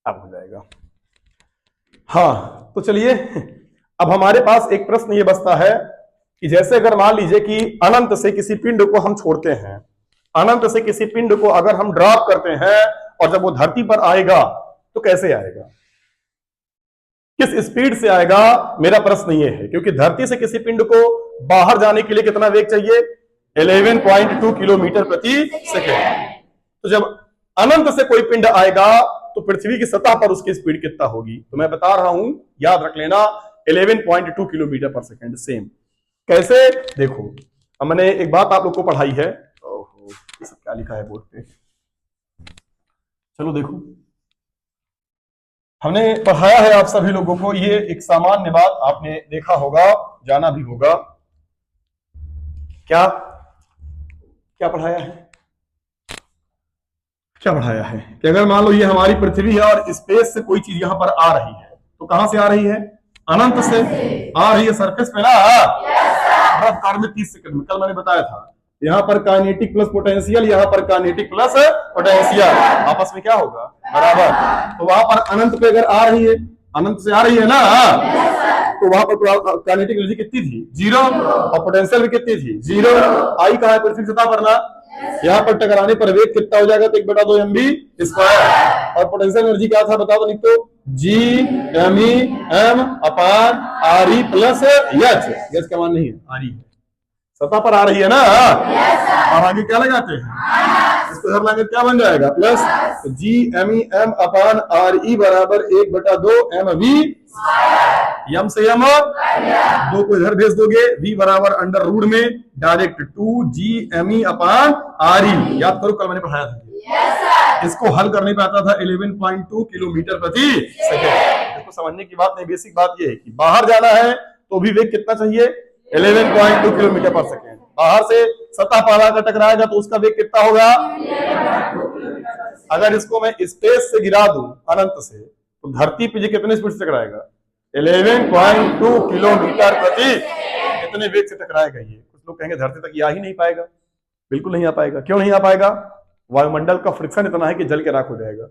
अब हो जाएगा। हाँ, तो चलिए अब हमारे पास एक प्रश्न ये बचता है कि जैसे अगर मान लीजिए कि अनंत से किसी पिंड को हम छोड़ते हैं, अनंत से किसी पिंड को अगर हम ड्रॉप करते हैं और जब वो धरती पर आएगा तो कैसे आएगा, किस स्पीड से आएगा, मेरा प्रश्न ये है। क्योंकि धरती से किसी पिंड को बाहर जाने के लिए कितना वेग चाहिए, 11.2 किलोमीटर प्रति सेकेंड। तो जब अनंत से कोई पिंड आएगा तो पृथ्वी की सतह पर उसकी स्पीड कितना होगी, तो मैं बता रहा हूं, याद रख लेना, 11.2 किलोमीटर पर सेकेंड। सेम कैसे, देखो अब मैंने एक बात आप लोग को पढ़ाई है। ओहो, ये सब क्या लिखा है बोर्ड पे, चलो देखो, हमने पढ़ाया है आप सभी लोगों को, ये एक सामान्य बात आपने देखा होगा, जाना भी होगा। क्या क्या पढ़ाया है, क्या पढ़ाया है कि अगर मान लो ये हमारी पृथ्वी है और स्पेस से कोई चीज यहां पर आ रही है, तो कहां से आ रही है, अनंत से आ रही है, सरफेस पे ना, बर्फ कार में 30 सेकंड में, कल मैंने बताया था, यहाँ पर काइनेटिक प्लस पोटेंशियल, यहाँ पर काइनेटिक प्लस पोटेंशियल, आपस में क्या होगा, बराबर। तो वहां पर अनंत पे अगर आ रही है, अनंत से आ रही है ना, तो वहां पर काइनेटिक एनर्जी कितनी थी, 0, और पोटेंशियल भी कितनी थी, 0। आई कहा है, पृथ्वी सतह पर ना, यहाँ पर टकराने पर वेग कितना हो जाएगा, तो 1/2 mv²। और पोटेंशियल एनर्जी क्या था, बताओ तो, लिख दो, G_m/r⁻ प्लस एच का मान नहीं है, आर ई सतह पर आ रही है ना, और आगे क्या लगाते हैं, इसको इधर लाएंगे क्या बन जाएगा, प्लस G_m/r⁻ बराबर 1/2 mv²। यम से यम 2 को इधर भेज दोगे, v बराबर अंडर रूट में डायरेक्ट 2G_me/r⁻। याद करो, कल मैंने पढ़ाया था, इसको हल करने पे आता था 11.2 किलोमीटर प्रति सेकेंड। इसको समझने की बात नहीं, बेसिक बात ये है कि बाहर जाना है तो भी वेग कितना चाहिए, 11.2 किलोमीटर पर सेकेंड। बाहर से सतह पर आकर टकराएगा तो उसका वेग कितना होगा, अगर इसको मैं स्पेस से गिरा दूं अनंत से, तो धरती पे कितने स्पीड से टकराएगा, 11.2 किलोमीटर प्रति, कितने वेग से टकराएगा ये। कुछ लोग कहेंगे धरती तक आ ही नहीं पाएगा, बिल्कुल नहीं आ पाएगा। क्यों नहीं आ पाएगा, वायुमंडल का फ्रिक्शन इतना है कि जल के राख हो जाएगा,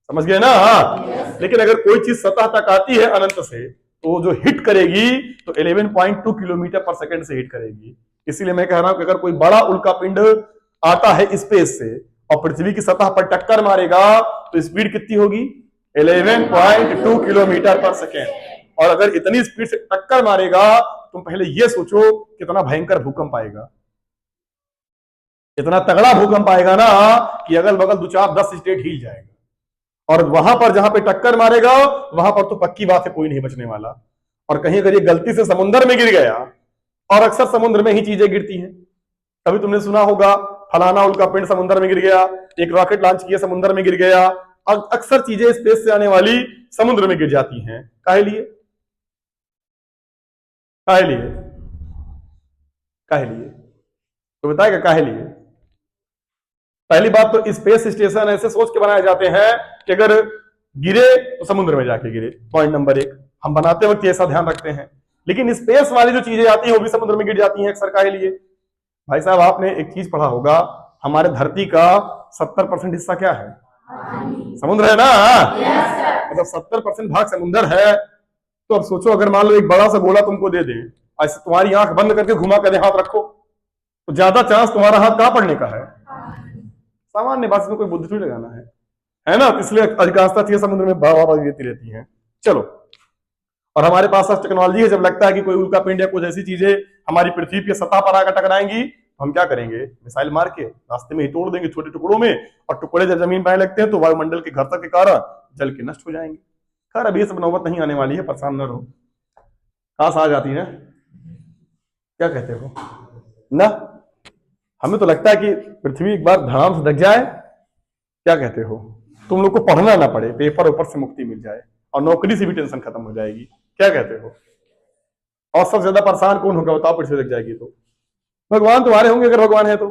समझ गए ना। हाँ, लेकिन अगर कोई चीज सतह तक आती है अनंत से, तो जो हिट करेगी तो 11.2 किलोमीटर पर सेकंड से हिट करेगी। इसीलिए मैं कह रहा हूं कि अगर कोई बड़ा उल्का पिंड आता है स्पेस से और पृथ्वी की सतह पर टक्कर मारेगा तो स्पीड कितनी होगी, 11.2 किलोमीटर पर सेकेंड। और अगर इतनी स्पीड से टक्कर मारेगा, तुम पहले यह सोचो कितना भयंकर भूकंप आएगा, इतना तगड़ा भूकंप आएगा ना कि अगल बगल 2-4-10 स्टेट हिल जाएगा। और वहां पर जहां पे टक्कर मारेगा वहां पर तो पक्की बात है कोई नहीं बचने वाला। और कहीं अगर ये गलती से समुद्र में गिर गया, और अक्सर समुद्र में ही चीजें गिरती हैं, कभी तुमने सुना होगा फलाना उल्का पिंड समुद्र में गिर गया, एक रॉकेट लॉन्च किया समुद्र में गिर गया। और अक्सर चीजें स्पेस से आने वाली समुद्र में गिर जाती हैं, काहे लिए, काहे लिए, काहे लिए, तो बताएगा काहे लिए। पहली बात तो स्पेस स्टेशन ऐसे सोच के बनाए जाते हैं कि अगर गिरे तो समुद्र में जाके गिरे, पॉइंट नंबर 1, हम बनाते वक्त ऐसा ध्यान रखते हैं। लेकिन स्पेस वाली जो चीजें आती हैं वो भी समुद्र में गिर जाती हैं अक्सर, काहे लिए। भाई साहब, आपने एक चीज पढ़ा होगा, हमारे धरती का 70% हिस्सा क्या है, समुद्र है ना। मतलब 70% भाग समुद्र है। तो अब सोचो, अगर मान लो एक बड़ा सा गोला तुमको दे दे, ऐसे तुम्हारी आंख बंद करके घुमा कर हाथ रखो, तो ज्यादा चांस तुम्हारा हाथ कहां पड़ने का है, सामान्य बात में कोई बुद्धि थोड़ी लगाना है ना। इसलिए अधिकांशता चीजें समुद्र में बहाव देती रहती हैं। चलो, और हमारे पास टेक्नोलॉजी है, जब लगता है कि कोई उल्का पिंड या कुछ ऐसी चीजें हमारी पृथ्वी की सतह पर आकर टकराएंगी, तो हम क्या करेंगे, मिसाइल मार के रास्ते में ही तोड़ देंगे छोटे टुकड़ों में, और टुकड़े जब जमीन पर लगते हैं तो वायुमंडल के घर्षण के कारण जल के नष्ट हो जाएंगे। खैर, अभी सब नौबत नहीं आने वाली है, परेशान न रहो, काश आ जाती है, क्या कहते हो ना। हमें तो लगता है कि पृथ्वी एक बार धड़ाम से ढक जाए, क्या कहते हो, तुम लोग को पढ़ना ना पड़े, पेपर ऊपर से मुक्ति मिल जाए, और नौकरी से भी टेंशन खत्म हो जाएगी, क्या कहते हो। और सबसे ज्यादा परेशान कौन होगा बताओ, पृथ्वी ढक जाएगी तो भगवान तुम्हारे होंगे, अगर भगवान है तो।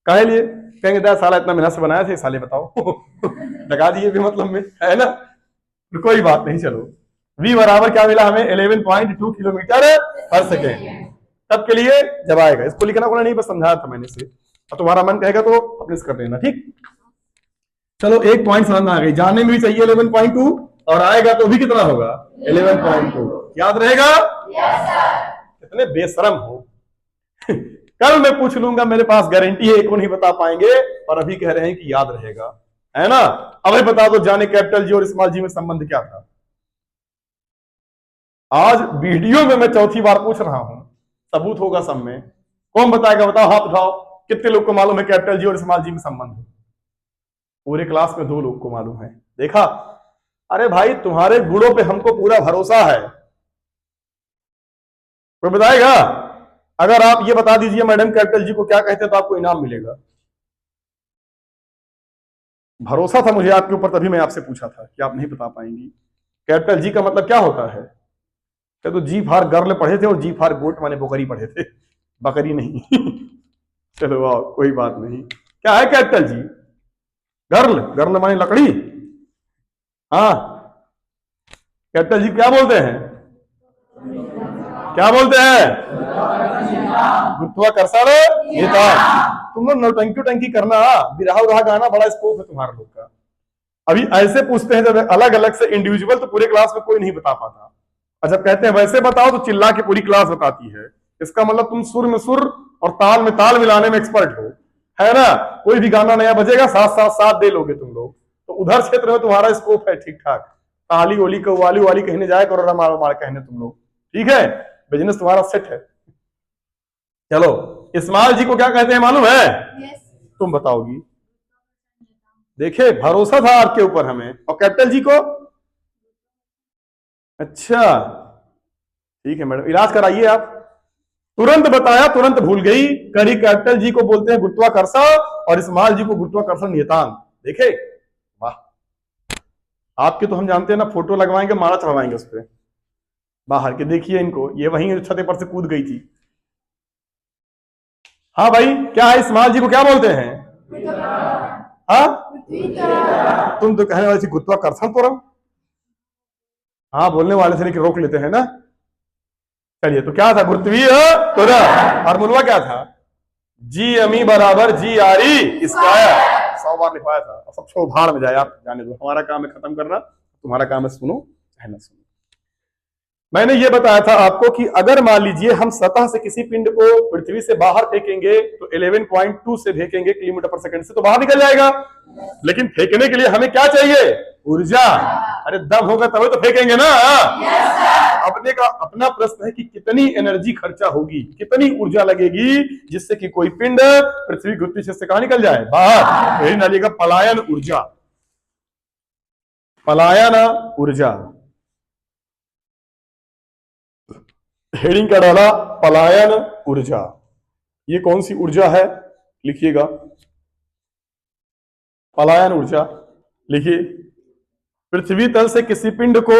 काहे लिए, कहेंगे दया साला इतना मेहनत से बनाया थे साले, बताओ लगा दिए भी मतलब में, है ना। तो कोई बात नहीं, चलो, v बराबर क्या मिला हमें, 11.2 किलोमीटर पर सेकेंड। तब के लिए जब आएगा, इसको लिखना को नहीं, बस समझाया था मैंने से, और तुम्हारा मन कहेगा तो अपने से कर लेना, ठीक। चलो एक पॉइंट समझ में आ गई, जानने में भी चाहिए 11.2 और आएगा तो भी कितना होगा 11.2। याद रहेगा? कितने बेशरम हो। कल मैं पूछ लूंगा, मेरे पास गारंटी है, एक को नहीं बता पाएंगे और अभी कह रहे हैं कि याद रहेगा, है ना? अभी बता दो, जाने कैपिटल जी और स्मॉल जी में संबंध क्या था? आज वीडियो में मैं चौथी बार पूछ रहा हूं, सबूत होगा सब में। कौन बताएगा? बताओ, हाथ उठाओ। कितने लोग को मालूम है कैपिटल जी और स्मॉल जी में संबंध? पूरे क्लास में 2 लोग को मालूम है। देखा? अरे भाई, तुम्हारे गुणों पे हमको पूरा भरोसा है। कोई बताएगा? अगर आप ये बता दीजिए मैडम कैपिटल जी को क्या कहते हैं तो आपको इनाम मिलेगा। भरोसा था मुझे आपके ऊपर, तभी मैं आपसे पूछा था कि आप नहीं बता पाएंगी। कैपिटल जी का मतलब क्या होता है? क्या तो जी फार गर्ल पढ़े थे और जी फार गोट माने बकरी पढ़े थे, बकरी नहीं। चलो वाह, कोई बात नहीं। क्या है कैपिटल जी? गर्ल, गर्ल माने लकड़ी। हाँ, कैपिटल जी क्या बोलते हैं? क्या बोलते हैं? गुरुत्वाकर्षण नियतांक। तुम लोग नौटंकी टंकी करना, बिरहा उरहा गाना बड़ा स्कोप है तुम्हारे लोग का। अभी ऐसे पूछते हैं जब अलग अलग से इंडिविजुअल, तो पूरे क्लास में कोई नहीं बता पाता, और जब कहते हैं वैसे बताओ तो चिल्ला के पूरी क्लास बताती है। इसका मतलब तुम सुर में सुर और ताल में ताल मिलाने में एक्सपर्ट हो, है ना? कोई भी गाना नया बजेगा, साथ साथ साथ दे लोगे तुम लोग। तो उधर क्षेत्र में तुम्हारा स्कोप है ठीक ठाक। ताली ओली कव्वाली वाली कहने जाए करो, रमार मार कहने तुम लोग, ठीक है? बिजनेस तुम्हारा सेट है। चलो, इस्माइल जी को क्या कहते हैं मालूम है? तुम बताओगी। देखे, भरोसा था आपके ऊपर हमें। और कैपिटल जी को? अच्छा, ठीक है मैडम, इलाज कराइए आप। तुरंत बताया, तुरंत भूल गई। करी कैपिटल जी को बोलते हैं गुरुत्वाकर्षण और स्मॉल जी को गुरुत्वाकर्षण नियतांक। देखे? वाह, आपके तो हम जानते हैं ना, फोटो लगवाएंगे, माला चढ़वाएंगे उस पर बाहर के। देखिए इनको, ये वहीं छत पर से कूद गई थी। हाँ भाई, क्या है? स्मॉल जी को क्या बोलते हैं? हाँ, तुम तो कहने वाली थी गुरुत्वाकर्षण त्वरण। हाँ, बोलने वाले से नहीं कि रोक लेते हैं ना। चलिए, तो क्या था? गुरुत्वीय त्वरण। फार्मूला क्या था? जी अमी बराबर जी आर ई स्क्वायर। 100 बार लिखवाया था। सब छोड़, भाड़ में जाए, आप जाने दो। हमारा काम है खत्म करना, तुम्हारा काम है सुनो चाहे ना सुनो। मैंने ये बताया था आपको कि अगर मान लीजिए हम सतह से किसी पिंड को पृथ्वी से बाहर फेंकेंगे तो 11.2 से फेंकेंगे किलोमीटर पर सेकंड से, तो बाहर निकल जाएगा। लेकिन फेंकने के लिए हमें क्या चाहिए? ऊर्जा। अरे दम होगा तभी तो फेंकेंगे ना। अपने का अपना प्रश्न है कि कितनी एनर्जी खर्चा होगी, कितनी ऊर्जा लगेगी जिससे कि कोई पिंड पृथ्वी गुरुत्वीय क्षेत्र से कहां निकल जाए? बाहर। यही नालिएगा पलायन ऊर्जा। पलायन ऊर्जा, हेडिंग का डाला पलायन ऊर्जा। ये कौन सी ऊर्जा है? लिखिएगा, पलायन ऊर्जा। लिखिए, पृथ्वी तल से किसी पिंड को,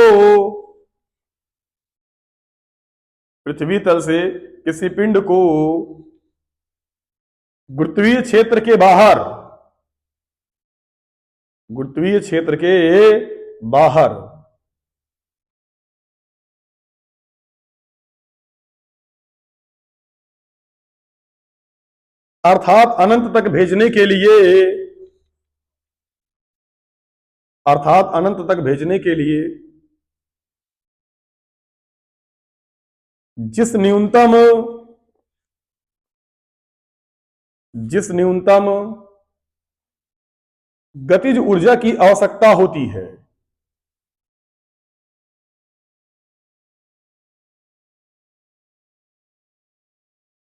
पृथ्वी तल से किसी पिंड को गुरुत्वीय क्षेत्र के बाहर, गुरुत्वीय क्षेत्र के बाहर अर्थात अनंत तक भेजने के लिए, अर्थात अनंत तक भेजने के लिए जिस न्यूनतम, जिस न्यूनतम गतिज ऊर्जा की आवश्यकता होती है,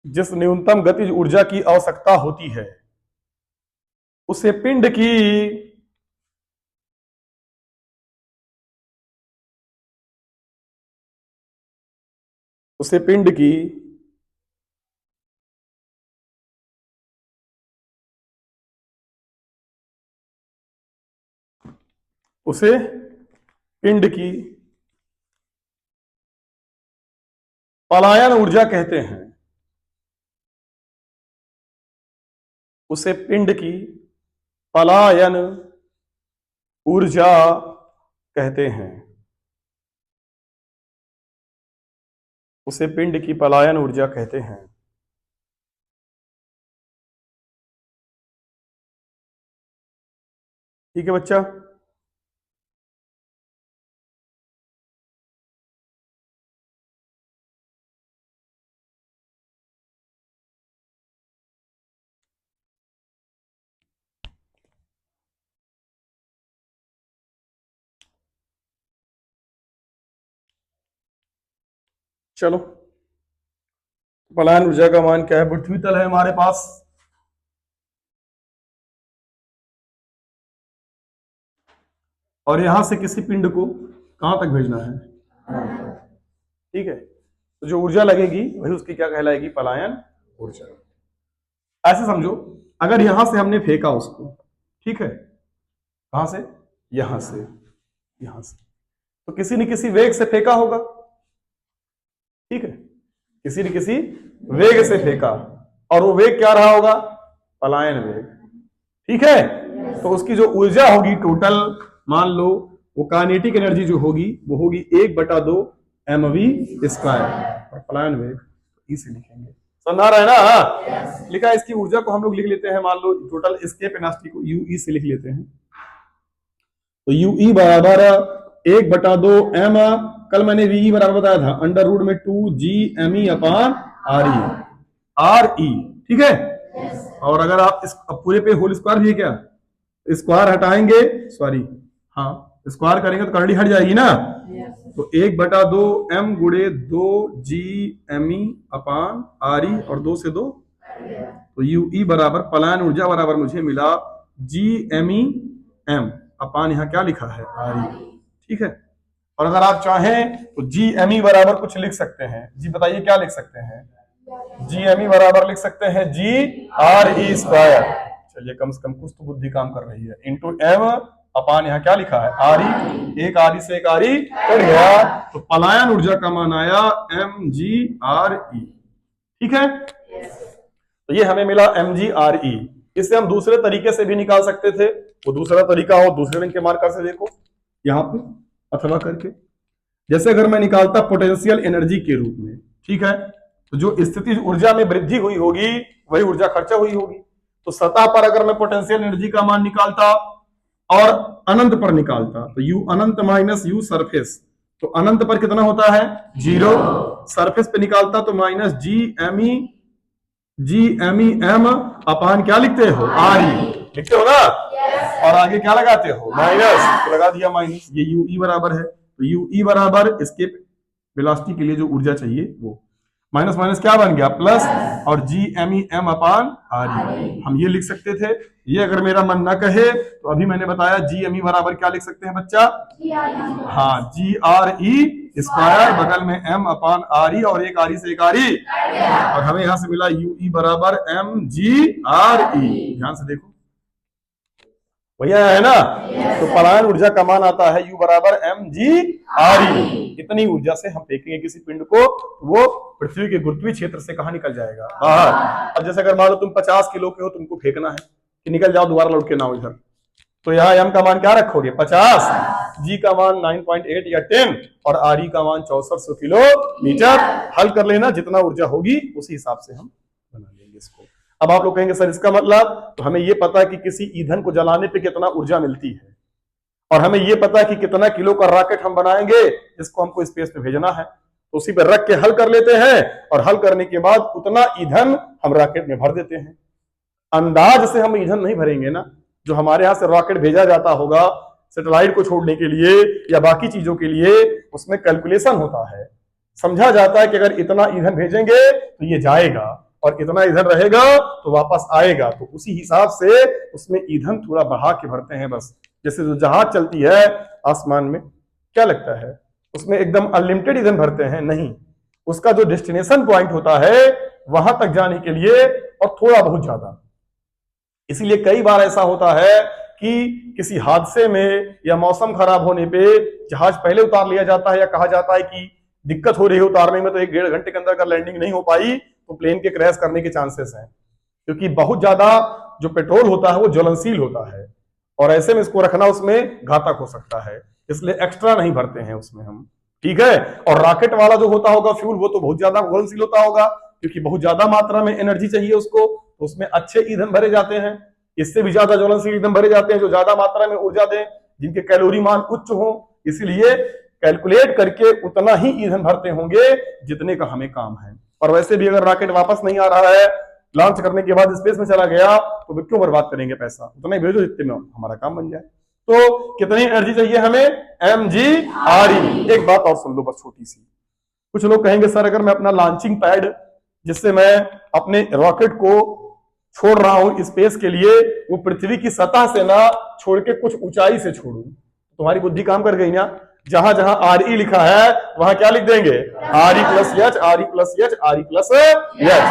जिस न्यूनतम गतिज ऊर्जा की आवश्यकता होती है, उसे पिंड की, उसे पिंड की उसे पिंड की पलायन ऊर्जा कहते हैं। उसे पिंड की पलायन ऊर्जा कहते हैं। उसे पिंड की पलायन ऊर्जा कहते हैं। ठीक है बच्चा। चलो, पलायन ऊर्जा का मान क्या है? पृथ्वी तल है हमारे पास, और यहां से किसी पिंड को कहां तक भेजना है? ठीक है, तो जो ऊर्जा लगेगी वही उसकी क्या कहलाएगी? पलायन ऊर्जा। ऐसे समझो, अगर यहां से हमने फेंका उसको, ठीक है, कहां से? यहां से, यहां से, तो किसी न किसी वेग से फेंका होगा, ठीक है, किसी न किसी वेग से फेंका, और वो वेग क्या रहा होगा? पलायन वेग, ठीक है। तो उसकी जो ऊर्जा होगी टोटल, मान लो वो काइनेटिक एनर्जी जो होगी वो होगी 1/2 mv स्क्वायर, और पलायन वेग ई से लिखेंगे, समझ आ रहा है ना? लिखा है, इसकी ऊर्जा को हम लोग लिख लेते हैं, मान लो टोटल एस्केप एनर्जी को यूई से लिख लेते हैं, तो यूई बराबर 1/2 m, कल मैंने वी बराबर बताया था √2 GME अपान RE, ठीक है। और अगर आप इस पूरे पे होल स्क्वायर भी है क्या? स्क्वायर हटाएंगे, सॉरी, हाँ, स्क्वायर करेंगे तो करड़ी हट जाएगी ना, तो 1/2 m गुणे 2 GME अपान RE, और 2 से 2, तो यूई बराबर पलायन ऊर्जा बराबर मुझे मिला GME m अपान यहाँ क्या लिखा है? RE, ठीक है। और अगर आप चाहें तो GME बराबर कुछ लिख सकते हैं, जी बताइए क्या लिख सकते हैं? GME बराबर लिख सकते हैं GRE स्क्वायर, चलिए कम से कम कुछ तो बुद्धि काम कर रही है, इंटू m अपान यहाँ क्या लिखा है? RE, एक RE से एक RE कट गया, तो पलायन ऊर्जा का मान आया mgRE, ठीक है। तो ये हमें मिला mgRE। इसे हम दूसरे तरीके से भी निकाल सकते थे, वो दूसरा तरीका हो दूसरे रंग के मार्कर से देखो यहाँ पे अथवा करके, जैसे अगर मैं निकालता पोटेंशियल एनर्जी के रूप में, ठीक है, तो जो स्थिति ऊर्जा में वृद्धि हुई होगी वही ऊर्जा खर्चा हुई होगी, तो सतह पर अगर मैं पोटेंशियल एनर्जी का मान निकालता और अनंत पर निकालता, तो you Anant minus you surface, तो अनंत पर कितना होता है? 0, सरफेस पे निकालता तो माइनस GME m अपान क्या लिखते हो? RE लिखते हो ना, और आगे क्या लगाते हो? माइनस, तो लगा दिया माइनस, ये यूई बराबर है, तो यूई बराबर इसके वेलोसिटी के लिए जो ऊर्जा चाहिए वो, माइनस माइनस क्या बन गया? प्लस, और GME m अपान RE हम ये लिख सकते थे। ये अगर मेरा मन ना कहे तो अभी मैंने बताया GME बराबर क्या लिख सकते हैं बच्चा? हाँ, GRE स्क्वायर, बगल में m अपान RE, और एक RE से एक RE, और हमें यहां से मिला यूई बराबर mgRE, ध्यान से देखो भैया, है ना? तो पलायन ऊर्जा का मान आता है U बराबर mgRE। इतनी ऊर्जा से हम फेंकेंगे किसी पिंड को, वो पृथ्वी के गुरुत्वीय क्षेत्र से कहां निकल जाएगा? बाहर। अब जैसे अगर मान लो तुम 50 किलो के हो, तुमको फेंकना है कि निकल जाओ, दोबारा लौट के ना हो इधर, तो यहाँ m का मान क्या रखोगे? 50, G का मान 9.8 या 10, और RE का मान 6400 किलोमीटर। हल कर लेना, जितना ऊर्जा होगी उसी हिसाब से हम बना लेंगे इसको। अब आप लोग कहेंगे सर इसका मतलब, तो हमें ये पता है कि किसी ईंधन को जलाने पे कितना ऊर्जा मिलती है, और हमें ये पता है कि कितना किलो का रॉकेट हम बनाएंगे जिसको हमको स्पेस पे भेजना है, तो उसी पर रख के हल कर लेते हैं, और हल करने के बाद उतना ईंधन हम रॉकेट में भर देते हैं। अंदाज से हम ईंधन नहीं भरेंगे ना, जो हमारे यहां से रॉकेट भेजा जाता होगा सैटेलाइट को छोड़ने के लिए या बाकी चीजों के लिए, उसमें कैलकुलेशन होता है, समझा जाता है कि अगर इतना ईंधन भेजेंगे तो ये जाएगा, और इतना ईंधन रहेगा तो वापस आएगा, तो उसी हिसाब से उसमें ईंधन थोड़ा बढ़ा के भरते हैं बस। जैसे जो जहाज चलती है आसमान में, क्या लगता है उसमें एकदम अनलिमिटेड ईंधन भरते हैं? नहीं, उसका जो डेस्टिनेशन पॉइंट होता है वहां तक जाने के लिए और थोड़ा बहुत ज्यादा। इसलिए कई बार ऐसा होता है कि किसी हादसे में या मौसम खराब होने पे जहाज पहले उतार लिया जाता है, या कहा जाता है कि दिक्कत हो रही है उतारने में, तो 1-1.5 घंटे के अंदर अगर लैंडिंग नहीं हो पाई तो प्लेन के क्रैश करने के चांसेस हैं, क्योंकि बहुत ज्यादा जो पेट्रोल होता है वो ज्वलनशील होता है, और ऐसे में इसको रखना उसमें घातक हो सकता है, इसलिए एक्स्ट्रा नहीं भरते हैं उसमें हम, ठीक है। और रॉकेट वाला जो होता होगा फ्यूल, वो तो बहुत ज्यादा ज्वलनशील होता होगा, क्योंकि बहुत ज्यादा मात्रा में एनर्जी चाहिए उसको, तो उसमें अच्छे ईंधन भरे जाते हैं, इससे भी ज्यादा ज्वलनशील ईंधन भरे जाते हैं जो ज्यादा मात्रा में ऊर्जा दें, जिनके कैलोरी मान उच्च हो। इसलिए कैलकुलेट करके उतना ही ईंधन भरते होंगे जितने का हमें काम है। और वैसे भी अगर रॉकेट वापस नहीं आ रहा है, लॉन्च करने के बाद स्पेस में चला गया, तो क्यों बर्बाद करेंगे पैसा, उतना ही भेजो जितने में हमारा काम बन जाए। तो कितनी एनर्जी चाहिए हमें, mgre। एक बात और सुन लो बस छोटी सी। कुछ लोग कहेंगे सर अगर मैं अपना लॉन्चिंग पैड जिससे मैं अपने रॉकेट को छोड़ रहा हूं स्पेस के लिए, वो पृथ्वी की सतह से ना छोड़ के कुछ ऊंचाई से छोड़ूं, तुम्हारी बुद्धि काम कर गई ना। जहां जहां RE लिखा है वहां क्या लिख देंगे, RE plus H, RE plus H, RE plus H.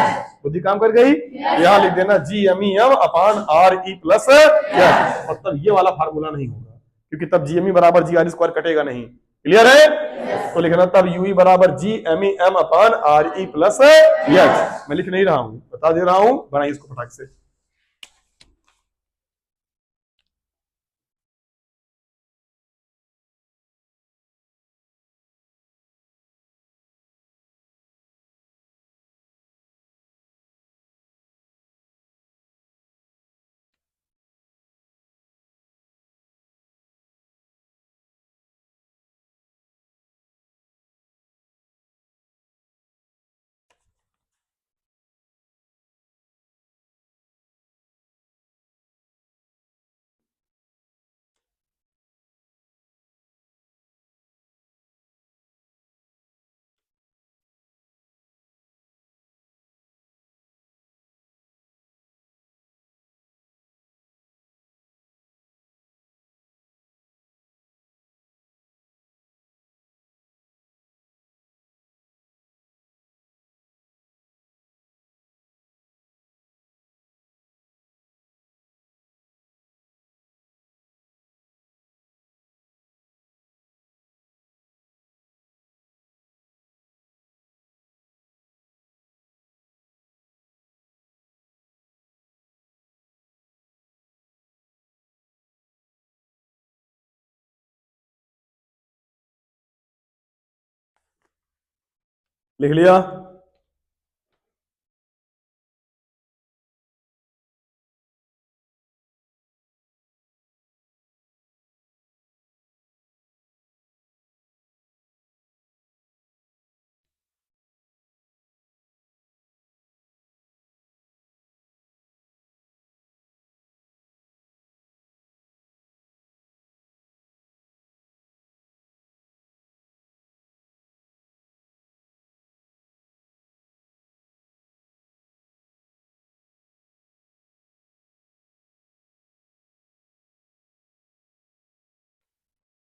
बुद्धि काम कर गई। यहां लिख देना GMEM अपान RE प्लस एच। और तब ये वाला फार्मूला नहीं होगा, क्योंकि तब GME बराबर GR² कटेगा नहीं। क्लियर है? तो लिखना तब UE बराबर GMEM अपान RE प्लस एच। मैं लिख नहीं रहा हूं, बता दे रहा हूं, बनाइए इसको फटाक से। लिख लिया?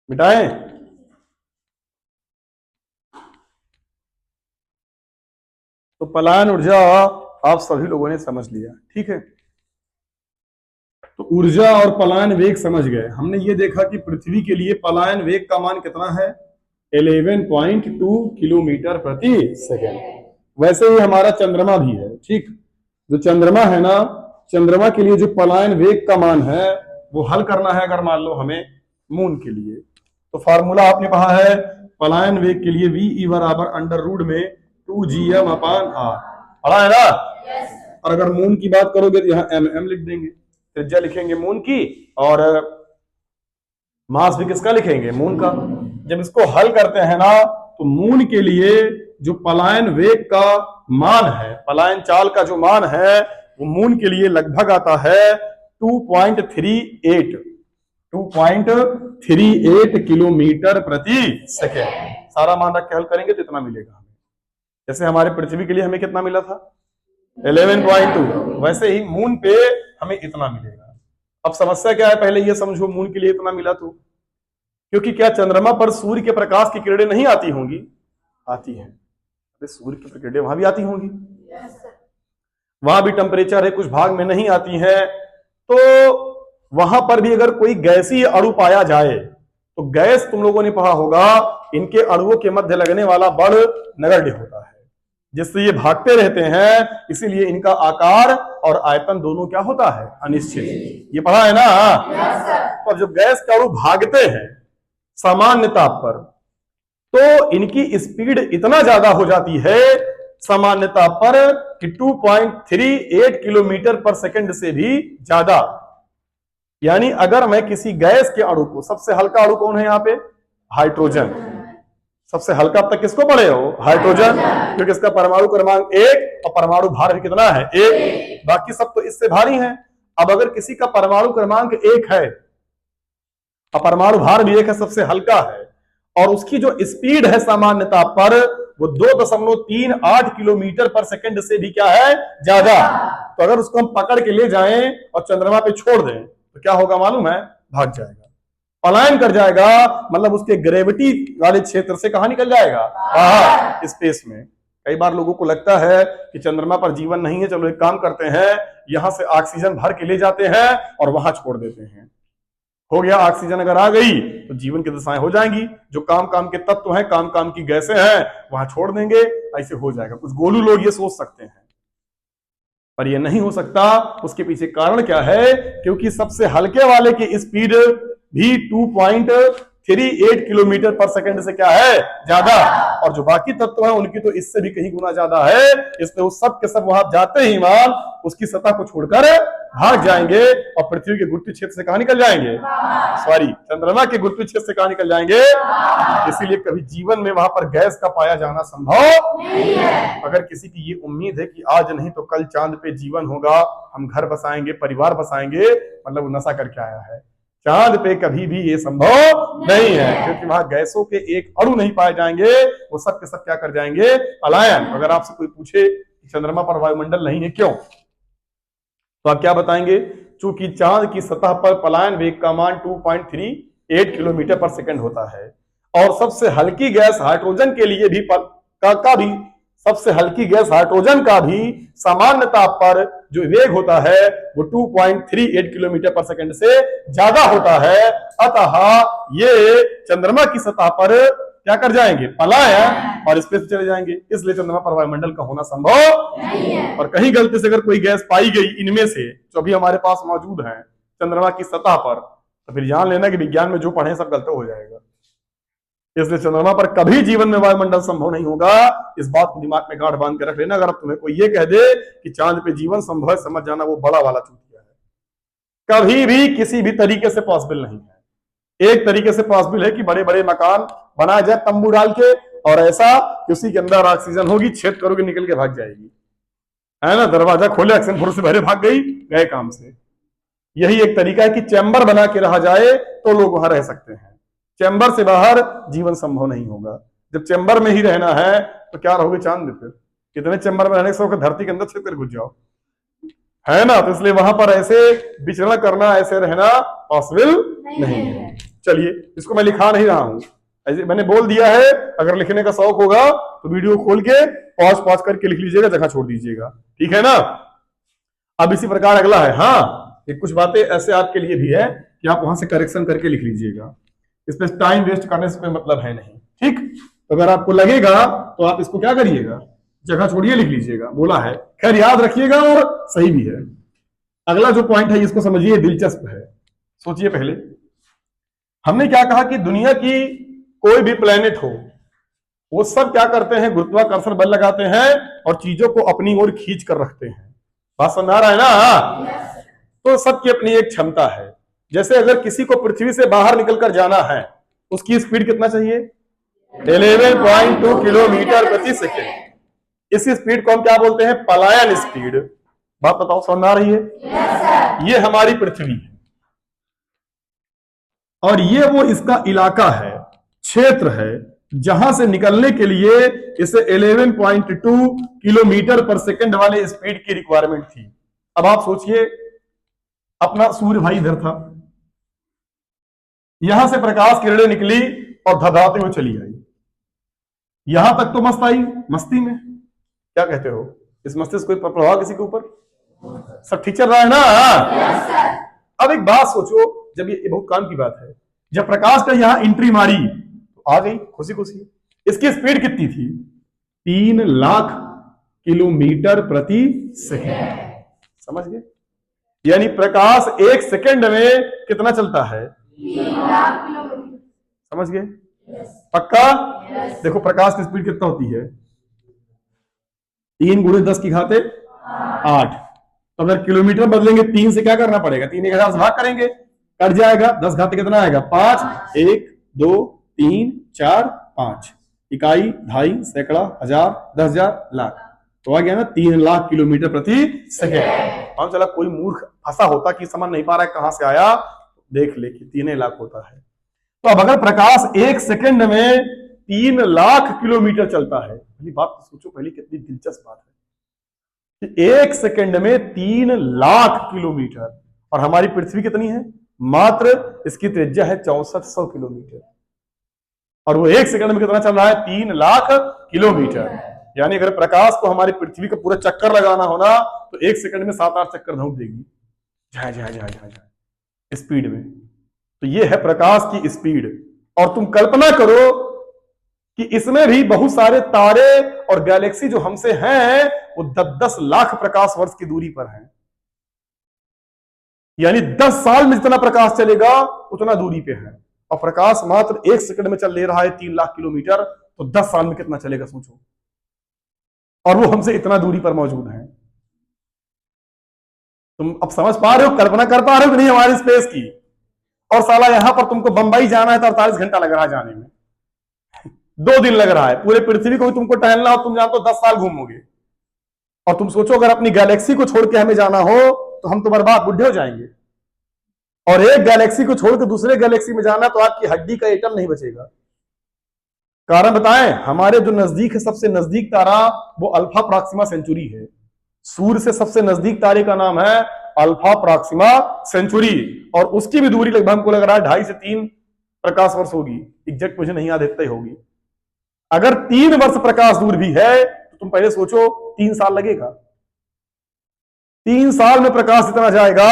मिटाएं? तो पलायन ऊर्जा आप सभी लोगों ने समझ लिया, ठीक है। तो ऊर्जा और पलायन वेग समझ गए। हमने ये देखा कि पृथ्वी के लिए पलायन वेग का मान कितना है, 11.2 किलोमीटर प्रति सेकेंड। वैसे ही हमारा चंद्रमा भी है, ठीक। जो चंद्रमा है ना, चंद्रमा के लिए जो पलायन वेग का मान है वो हल करना है अगर मान लो हमें मून के लिए। तो फार्मूला आपने पढ़ा है पलायन वेग के लिए, VE बराबर अंडर रूट में 2gm अपान r, पढ़ा है ना। और अगर मून की बात करोगे तो यहाँ mm लिख देंगे, त्रिज्या लिखेंगे मून की, और मास भी किसका लिखेंगे, मून का। जब इसको हल करते हैं ना तो मून के लिए जो पलायन वेग का मान है, पलायन चाल का जो मान है, वो मून के लिए लगभग आता है 2.38 किलोमीटर प्रति सेकेंड। सारा मान रख के हल करेंगे तो इतना मिलेगा हमें। जैसे हमारे पृथ्वी के लिए हमें कितना मिला था, 11.2, वैसे ही मून पे हमें इतना मिलेगा। अब समस्या क्या है, पहले ये समझो मून के लिए इतना मिला तो, क्योंकि क्या चंद्रमा पर सूर्य के प्रकाश की किरणें नहीं आती होंगी, आती हैं। अरे सूर्य की किरणें वहां भी आती होंगी, वहां भी टेम्परेचर है, कुछ भाग में नहीं आती है। तो वहां पर भी अगर कोई गैसीय अणु पाया जाए तो गैस, तुम लोगों ने पढ़ा होगा, इनके अणुओं के मध्य लगने वाला बल नगण्य होता है, जिससे ये भागते रहते हैं। इसीलिए इनका आकार और आयतन दोनों क्या होता है, अनिश्चित। ये पढ़ा है ना। तो जब गैस के अणु भागते हैं सामान्य ताप पर, तो इनकी स्पीड इतना ज्यादा हो जाती है सामान्यता पर कि 2.38 किलोमीटर पर सेकंड से भी ज्यादा। यानी अगर मैं किसी गैस के अणु को, सबसे हल्का अणु कौन है यहाँ पे? हाइड्रोजन। सबसे हल्का अब तक किसको पढ़े हो? हाइड्रोजन, क्योंकि इसका परमाणु क्रमांक 1 और परमाणु भार भी कितना है? 1। बाकी सब तो इससे भारी हैं। अब अगर किसी का परमाणु क्रमांक 1 है और परमाणु भार भी 1 है, सबसे हल्का है, और उसकी जो स्पीड है सामान्यता पर वो 2.38 किलोमीटर पर सेकंड से भी क्या है? ज्यादा। तो अगर उसको हम पकड़ के ले जाएं और चंद्रमा पे छोड़ दें तो क्या होगा मालूम है? भाग जाएगा, पलायन कर जाएगा। मतलब उसके ग्रेविटी वाले क्षेत्र से कहां निकल जाएगा? बाहर, स्पेस में। कई बार लोगों को लगता है कि चंद्रमा पर जीवन नहीं है, चलो एक काम करते हैं, यहां से ऑक्सीजन भर के ले जाते हैं और वहां छोड़ देते हैं। हो गया, ऑक्सीजन अगर आ गई तो जीवन की दशाएं हो जाएंगी। जो काम काम के तत्व हैं, काम काम की गैसें हैं, वहां छोड़ देंगे, ऐसे हो जाएगा। कुछ गोलू लोग ये सोच सकते हैं, पर ये नहीं हो सकता। उसके पीछे कारण क्या है? क्योंकि सबसे हल्के वाले की स्पीड भी 2.38 किलोमीटर पर सेकंड से क्या है? ज्यादा। और जो बाकी तत्व हैं उनकी तो इससे भी कहीं गुना ज्यादा है। इसलिए वो सब के सब वहां जाते ही मान उसकी सतह को छोड़कर भाग जाएंगे और पृथ्वी के गुरुत्वीय क्षेत्र से कहां निकल जाएंगे? सॉरी, चंद्रमा के गुरुत्वीय क्षेत्र से कहां निकल जाएंगे? इसीलिए कभी जीवन में वहां पर गैस का पाया जाना संभव नहीं है। अगर किसी की ये उम्मीद है कि आज नहीं तो कल चांद पे जीवन होगा, हम घर बसाएंगे, परिवार बसाएंगे, मतलब वो नशा करके आया है। चांद पे कभी भी ये संभव नहीं है, क्योंकि वहां गैसों के एक अणु नहीं पाए जाएंगे। वो सब के सब क्या कर जाएंगे? पलायन। अगर आपसे कोई पूछे कि चंद्रमा पर वायुमंडल नहीं है क्यों, तो आप क्या बताएंगे? चूंकि चांद की सतह पर पलायन वेग का मान 2.38 किलोमीटर पर सेकंड होता है, और सबसे हल्की गैस हाइड्रोजन के लिए भी सबसे हल्की गैस हाइड्रोजन का भी सामान्यता पर जो वेग होता है वो 2.38 किलोमीटर पर सेकंड से ज्यादा होता है। अतः ये चंद्रमा की सतह पर क्या कर जाएंगे? पलायन, और स्पेस में चले जाएंगे। इसलिए चंद्रमा पर वायुमंडल का होना संभव नहीं है। और कहीं गलती से अगर कोई गैस पाई गई इनमें से जो अभी हमारे पास मौजूद है चंद्रमा की सतह पर, तो फिर जान लेना कि विज्ञान में जो पढ़े सब गलत हो जाएगा। इसलिए चंद्रमा पर कभी जीवन में वायुमंडल संभव नहीं होगा। इस बात को दिमाग में गांठ बांध के रख लेना। अगर अब तुम्हें कोई ये कह दे कि चांद पे जीवन संभव है, समझ जाना वो बड़ा वाला चूतिया है। कभी भी किसी भी तरीके से पॉसिबल नहीं है। एक तरीके से पॉसिबल है कि बड़े बड़े मकान बनाए जाए तंबू डाल के, और ऐसा कि उसी के अंदर ऑक्सीजन होगी, छेद करोगे निकल के भाग जाएगी, है ना? दरवाजा खोले, ऑक्सीजन फुर से भरे भाग गई, गए काम से। यही एक तरीका है कि चैम्बर बना के रहा जाए तो लोग वहां रह सकते हैं। चैम्बर से बाहर जीवन संभव नहीं होगा। जब चैम्बर में ही रहना है तो क्या रहोगे चांद पे? कितने चैम्बर में रहने से धरती के अंदर छेद कर घुस जाओ, है ना? तो इसलिए वहां पर ऐसे विचरण करना, ऐसे रहना पॉसिबल नहीं है। चलिए, इसको मैं लिखा नहीं रहा हूं, ऐसे मैंने बोल दिया है। अगर लिखने का शौक होगा तो वीडियो खोल के पॉज करके लिख लीजिएगा, जगह छोड़ दीजिएगा, ठीक है ना? अब इसी प्रकार अगला है, हाँ, ये कुछ बातें ऐसे आपके लिए भी है कि आप वहां से करेक्शन करके लिख लीजिएगा। इसमें टाइम वेस्ट करने से कोई मतलब है नहीं, ठीक? तो अगर आपको लगेगा तो आप इसको क्या करिएगा? जगह छोड़िए, लिख लीजिएगा, बोला है। खैर याद रखिएगा और सही भी है। अगला जो पॉइंट है इसको समझिए, दिलचस्प है। सोचिए, पहले हमने क्या कहा कि दुनिया की कोई भी प्लेनेट हो, वो सब क्या करते हैं? गुरुत्वाकर्षण बल लगाते हैं और चीजों को अपनी ओर खींच कर रखते हैं। बात समझ आ रहा है ना? तो सबकी अपनी एक क्षमता है। जैसे अगर किसी को पृथ्वी से बाहर निकलकर जाना है, उसकी स्पीड कितना चाहिए? 11.2 किलोमीटर प्रति सेकेंड। इस स्पीड को हम क्या बोलते हैं? पलायन स्पीड। बात बताओ, समझ आ रही है? ये हमारी पृथ्वी है और ये वो इसका इलाका है, क्षेत्र है, जहां से निकलने के लिए इसे 11.2 किलोमीटर पर सेकेंड वाले स्पीड की रिक्वायरमेंट थी। अब आप सोचिए, अपना सूर्य भाई इधर था, यहां से प्रकाश किरणें निकली और धधराते हुए चली आई। यहां तक तो मस्त आई, मस्ती में, क्या कहते हो? इस मस्ती से कोई प्रभाव किसी के ऊपर? सब ठीक चल रहा है ना? अब एक बात सोचो, जब ये बहुत काम की बात है, जब प्रकाश का यहां एंट्री मारी तो आ गई खुशी खुशी। इसकी स्पीड कितनी थी? 3 लाख किलोमीटर प्रति सेकेंड। समझ गए? यानी प्रकाश 1 सेकेंड में कितना चलता है? 3 लाख किलोमीटर। समझ गए? पक्का? देखो प्रकाश की स्पीड कितना होती है? 3 गुणे 10 की घाते 8। तो अगर किलोमीटर बदलेंगे 3 से क्या करना पड़ेगा, 3 1000 से भाग करेंगे, कट जाएगा। 10 घाते कितना आएगा 5, 1 2 3 4 5, इकाई, ढाई, सैकड़ा, हजार, 10,000, लाख। तो आ गया ना 3 लाख किलोमीटर प्रति सेकेंड। हम चला कोई मूर्ख फंसा होता कि समझ नहीं पा रहा है कहां से आया, देख ले कि 3 लाख होता है। तो अब अगर प्रकाश 1 सेकंड में 3 लाख किलोमीटर चलता है, पहली बात तो सोचो, पहली कितनी दिलचस्प बात है कि 1 सेकंड में 3 लाख किलोमीटर, और हमारी पृथ्वी कितनी है, मात्र इसकी त्रिज्या है 6400 किलोमीटर, और वो 1 सेकंड में कितना चल रहा है 3 लाख किलोमीटर। यानी अगर प्रकाश को हमारी पृथ्वी का पूरा चक्कर लगाना होना तो 1 सेकंड में 7-8 चक्कर धूम देगी, झा झा झा झा झा स्पीड में। तो ये है प्रकाश की स्पीड। और तुम कल्पना करो कि इसमें भी बहुत सारे तारे और गैलेक्सी जो हमसे हैं वो 10-10 लाख प्रकाश वर्ष की दूरी पर हैं। यानी 10 साल में जितना प्रकाश चलेगा उतना दूरी पे है, और प्रकाश मात्र 1 सेकंड में चल ले रहा है 3 लाख किलोमीटर, तो 10 साल में कितना चलेगा सोचो। और वो हमसे इतना दूरी पर मौजूद है। तुम अब समझ पा रहे हो, कल्पना कर पा रहे हो कि नहीं हमारी स्पेस की। और साला यहां पर तुमको बंबई जाना है तो 48 घंटा लग रहा है जाने में, 2 दिन लग रहा है। पूरे पृथ्वी को तुमको टहलना हो, तुम जानते हो 10 साल घूमोगे। और तुम सोचो अगर अपनी गैलेक्सी को छोड़ के हमें जाना हो तो हम तो बर्बाद बुढ़े हो जाएंगे। और एक गैलेक्सी को छोड़ के दूसरे गैलेक्सी में जाना तो आपकी हड्डी का एटम नहीं बचेगा। कारण बताएं, हमारे जो नजदीक है, सबसे नजदीक तारा वो अल्फा प्रॉक्सिमा सेंचुरी है। सूर्य से सबसे नजदीक तारे का नाम है अल्फा प्रॉक्सिमा सेंचुरी, और उसकी भी दूरी लगभग हमको लग रहा है 2.5 से 3 प्रकाश वर्ष होगी। एग्जैक्ट मुझे नहीं याद, इतना ही होगी। अगर 3 वर्ष प्रकाश दूर भी है तो तुम पहले सोचो 3 साल लगेगा। 3 साल में प्रकाश जितना जाएगा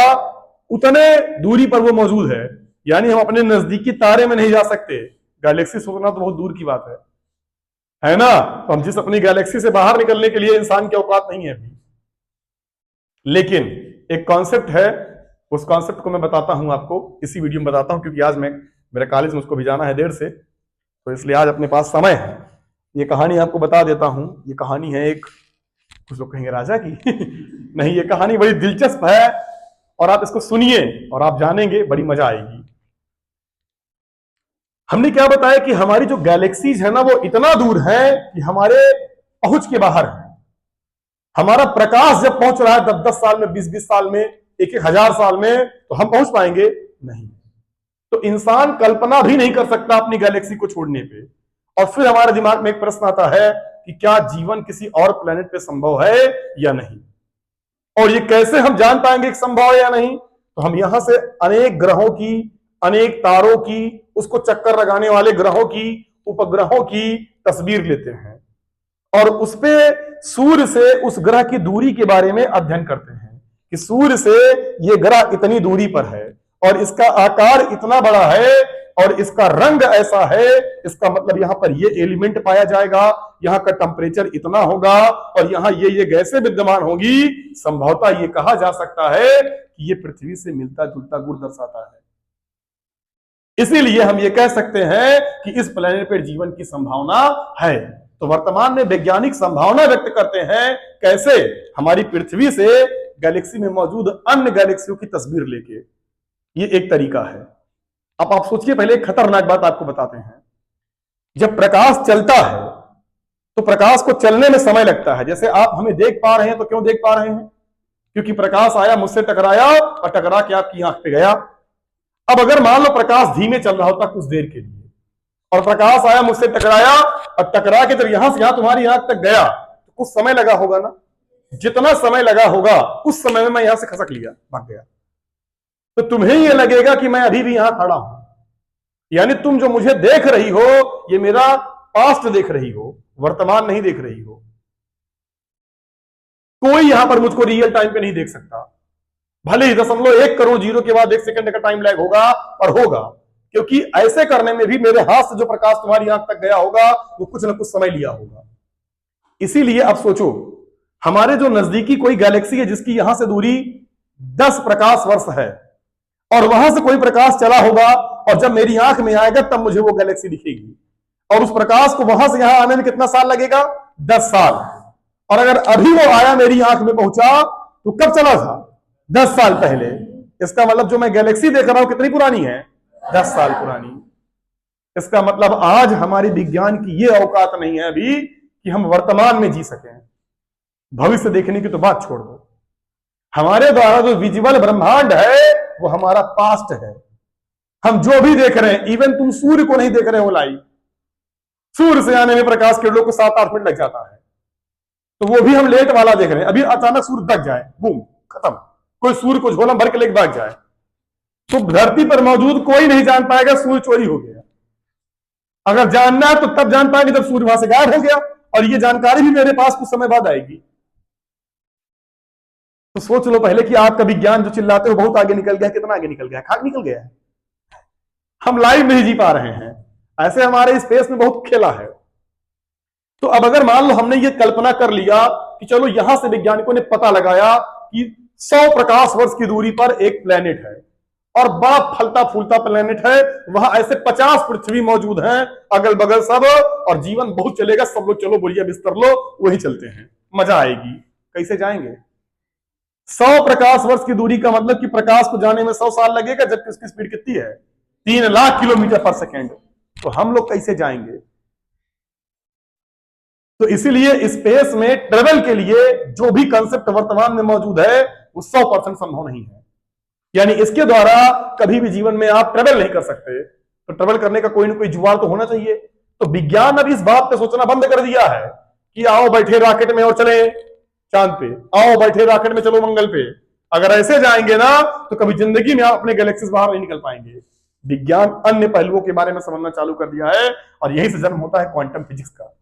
उतने दूरी पर वो मौजूद है। यानी हम अपने नजदीकी तारे में नहीं जा सकते। गैलेक्सी सोचना तो बहुत दूर की बात है ना। तो हम जिस अपनी गैलेक्सी से बाहर निकलने के लिए इंसान की औकात नहीं है अभी। लेकिन एक कॉन्सेप्ट है, उस कॉन्सेप्ट को मैं बताता हूं आपको, इसी वीडियो में बताता हूं, क्योंकि आज मेरे कॉलेज में उसको भी जाना है देर से, तो इसलिए आज अपने पास समय है। ये कहानी आपको बता देता हूं। ये कहानी है एक, कुछ लोग कहेंगे राजा की नहीं, ये कहानी बड़ी दिलचस्प है, और आप इसको सुनिए और आप जानेंगे, बड़ी मजा आएगी। हमने क्या बताया कि हमारी जो गैलेक्सीज है ना वो इतना दूर है कि हमारे पहुंच के बाहर है। हमारा प्रकाश जब पहुंच रहा है 10-10 साल में, 20-20 साल में, 1-1000 साल में, तो हम पहुंच पाएंगे नहीं। तो इंसान कल्पना भी नहीं कर सकता अपनी गैलेक्सी को छोड़ने पे। और फिर हमारे दिमाग में एक प्रश्न आता है कि क्या जीवन किसी और प्लेनेट पे संभव है या नहीं, और ये कैसे हम जान पाएंगे कि संभव है या नहीं। तो हम यहां से अनेक ग्रहों की, अनेक तारों की, उसको चक्कर लगाने वाले ग्रहों की, उपग्रहों की तस्वीर लेते हैं, और उस पे सूर्य से उस ग्रह की दूरी के बारे में अध्ययन करते हैं कि सूर्य से ये ग्रह इतनी दूरी पर है, और इसका आकार इतना बड़ा है, और इसका रंग ऐसा है, इसका मतलब यहां पर ये एलिमेंट पाया जाएगा, यहां का टेम्परेचर इतना होगा, और यहां ये गैसें विद्यमान होगी। संभवतः ये कहा जा सकता है कि ये पृथ्वी से मिलता जुलता गुण दर्शाता है। इसीलिए हम ये कह सकते हैं कि इस प्लेनेट पर जीवन की संभावना है। तो वर्तमान में वैज्ञानिक संभावना व्यक्त करते हैं, कैसे, हमारी पृथ्वी से गैलेक्सी में मौजूद अन्य गैलेक्सियों की तस्वीर लेके। ये एक तरीका है। अब आप सोचिए, पहले एक खतरनाक बात आपको बताते हैं। जब प्रकाश चलता है तो प्रकाश को चलने में समय लगता है। जैसे आप हमें देख पा रहे हैं, तो क्यों देख पा रहे हैं, क्योंकि प्रकाश आया, मुझसे टकराया, और टकरा के आपकी आंख पे गया। अब अगर मान लो प्रकाश धीमे चल रहा होता कुछ देर के लिए, और प्रकाश आया, मुझसे टकराया, और टकरा के जब यहां से यहां तुम्हारी आंख तक गया, तो कुछ समय लगा होगा ना। जितना समय लगा होगा उस समय में मैं यहां से खसक लिया, भाग गया, तो तुम्हें यह लगेगा कि मैं अभी भी यहां खड़ा हूं। यानी तुम जो मुझे देख रही हो, ये मेरा पास्ट देख रही हो, वर्तमान नहीं देख रही हो। कोई यहां पर मुझको रियल टाइम पे नहीं देख सकता। भले ही 0.1 करोड़ जीरो के बाद 1 सेकंड का टाइम लैग होगा, और होगा, क्योंकि ऐसे करने में भी मेरे हाथ से जो प्रकाश तुम्हारी आंख तक गया होगा वो कुछ ना कुछ समय लिया होगा। इसीलिए अब सोचो, हमारे जो नजदीकी कोई गैलेक्सी है जिसकी यहां से दूरी 10 प्रकाश वर्ष है, और वहां से कोई प्रकाश चला होगा, और जब मेरी आंख में आएगा तब मुझे वो गैलेक्सी दिखेगी, और उस प्रकाश को वहां से यहां आने में कितना साल लगेगा, 10 साल। और अगर अभी वो आया मेरी आंख में पहुंचा तो कब चला था? 10 साल पहले। इसका मतलब जो मैं गैलेक्सी देख रहा हूं कितनी पुरानी है? 10 साल पुरानी। इसका मतलब आज हमारी विज्ञान की ये औकात नहीं है अभी कि हम वर्तमान में जी सकें। भविष्य देखने की तो बात छोड़ दो। हमारे द्वारा जो विजुअल ब्रह्मांड है वो हमारा पास्ट है। हम जो भी देख रहे हैं, इवन तुम सूर्य को नहीं देख रहे हो लाइव, सूर्य से आने में प्रकाश किरणों को 7-8 मिनट लग जाता है, तो वो भी हम लेट वाला देख रहे हैं। अभी अचानक सूर्य दब जाए, बूम, खत्म। कोई सूर्य को झोला भर के लेके भाग जाए तो धरती पर मौजूद कोई नहीं जान पाएगा सूर्य चोरी हो गया। अगर जानना है तो तब जान पाएंगे जब सूर्य वहां से गायब हो गया, और ये जानकारी भी मेरे पास कुछ समय बाद आएगी। तो सोच लो पहले कि आपका विज्ञान जो चिल्लाते हो बहुत आगे निकल गया, कितना आगे निकल गया? खाक निकल गया है। हम लाइव नहीं जी पा रहे हैं। ऐसे हमारे स्पेस में बहुत खेला है। तो अब अगर मान लो हमने ये कल्पना कर लिया कि चलो यहां से वैज्ञानिकों ने पता लगाया कि 100 प्रकाश वर्ष की दूरी पर एक प्लेनेट है और बड़ा फलता फूलता प्लेनेट है, वहां ऐसे 50 पृथ्वी मौजूद हैं अगल बगल सब, और जीवन बहुत चलेगा, सब लोग चलो बोलिए बिस्तर लो, वही चलते हैं, मजा आएगी। कैसे जाएंगे? 100 प्रकाश वर्ष की दूरी का मतलब कि प्रकाश को जाने में 100 साल लगेगा, जबकि उसकी स्पीड कितनी है? 3 लाख किलोमीटर पर सेकेंड। तो हम लोग कैसे जाएंगे? तो इसीलिए स्पेस में ट्रेवल के लिए जो भी कंसेप्ट वर्तमान में मौजूद है वो 100% संभव नहीं है। यानी इसके द्वारा कभी भी जीवन में आप ट्रेवल नहीं कर सकते। तो ट्रेवल करने का कोई ना कोई जुगाड़ तो होना चाहिए। तो विज्ञान अब इस बात पे सोचना बंद कर दिया है कि आओ बैठे रॉकेट में और चले चांद पे, आओ बैठे रॉकेट में चलो मंगल पे। अगर ऐसे जाएंगे ना तो कभी जिंदगी में आप अपने गैलेक्सी से बाहर नहीं निकल पाएंगे। विज्ञान अन्य पहलुओं के बारे में समझना चालू कर दिया है, और यही से जन्म होता है क्वांटम फिजिक्स का।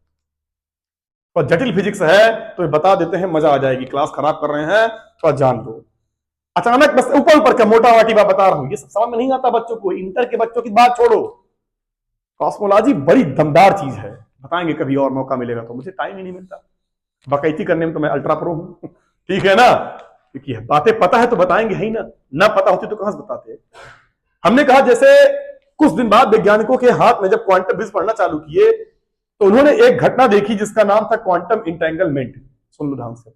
और जटिल फिजिक्स है तो बता देते हैं, मजा आ जाएगी। क्लास खराब कर रहे हैं तो जान लो। अचानक बस ऊपर ऊपर का मोटा वाटी बात बता रहा हूं, ये सब समझ में नहीं आता बच्चों को। इंटर के बच्चों की बात छोड़ो, कॉस्मोलॉजी बड़ी दमदार चीज है। बताएंगे कभी और मौका मिलेगा तो। मुझे टाइम ही नहीं मिलता, बकैती करने में तो मैं अल्ट्रा प्रो हूं। ठीक है ना, क्योंकि बातें पता है तो बताएंगे ही ना पता होती तो कहां से बताते। हमने कहा जैसे कुछ दिन बाद वैज्ञानिकों के हाथ में जब क्वांटम फिजिक्स पढ़ना चालू किए तो उन्होंने एक घटना देखी जिसका नाम था क्वांटम इंटेंगलमेंट। सुन लो ध्यान से,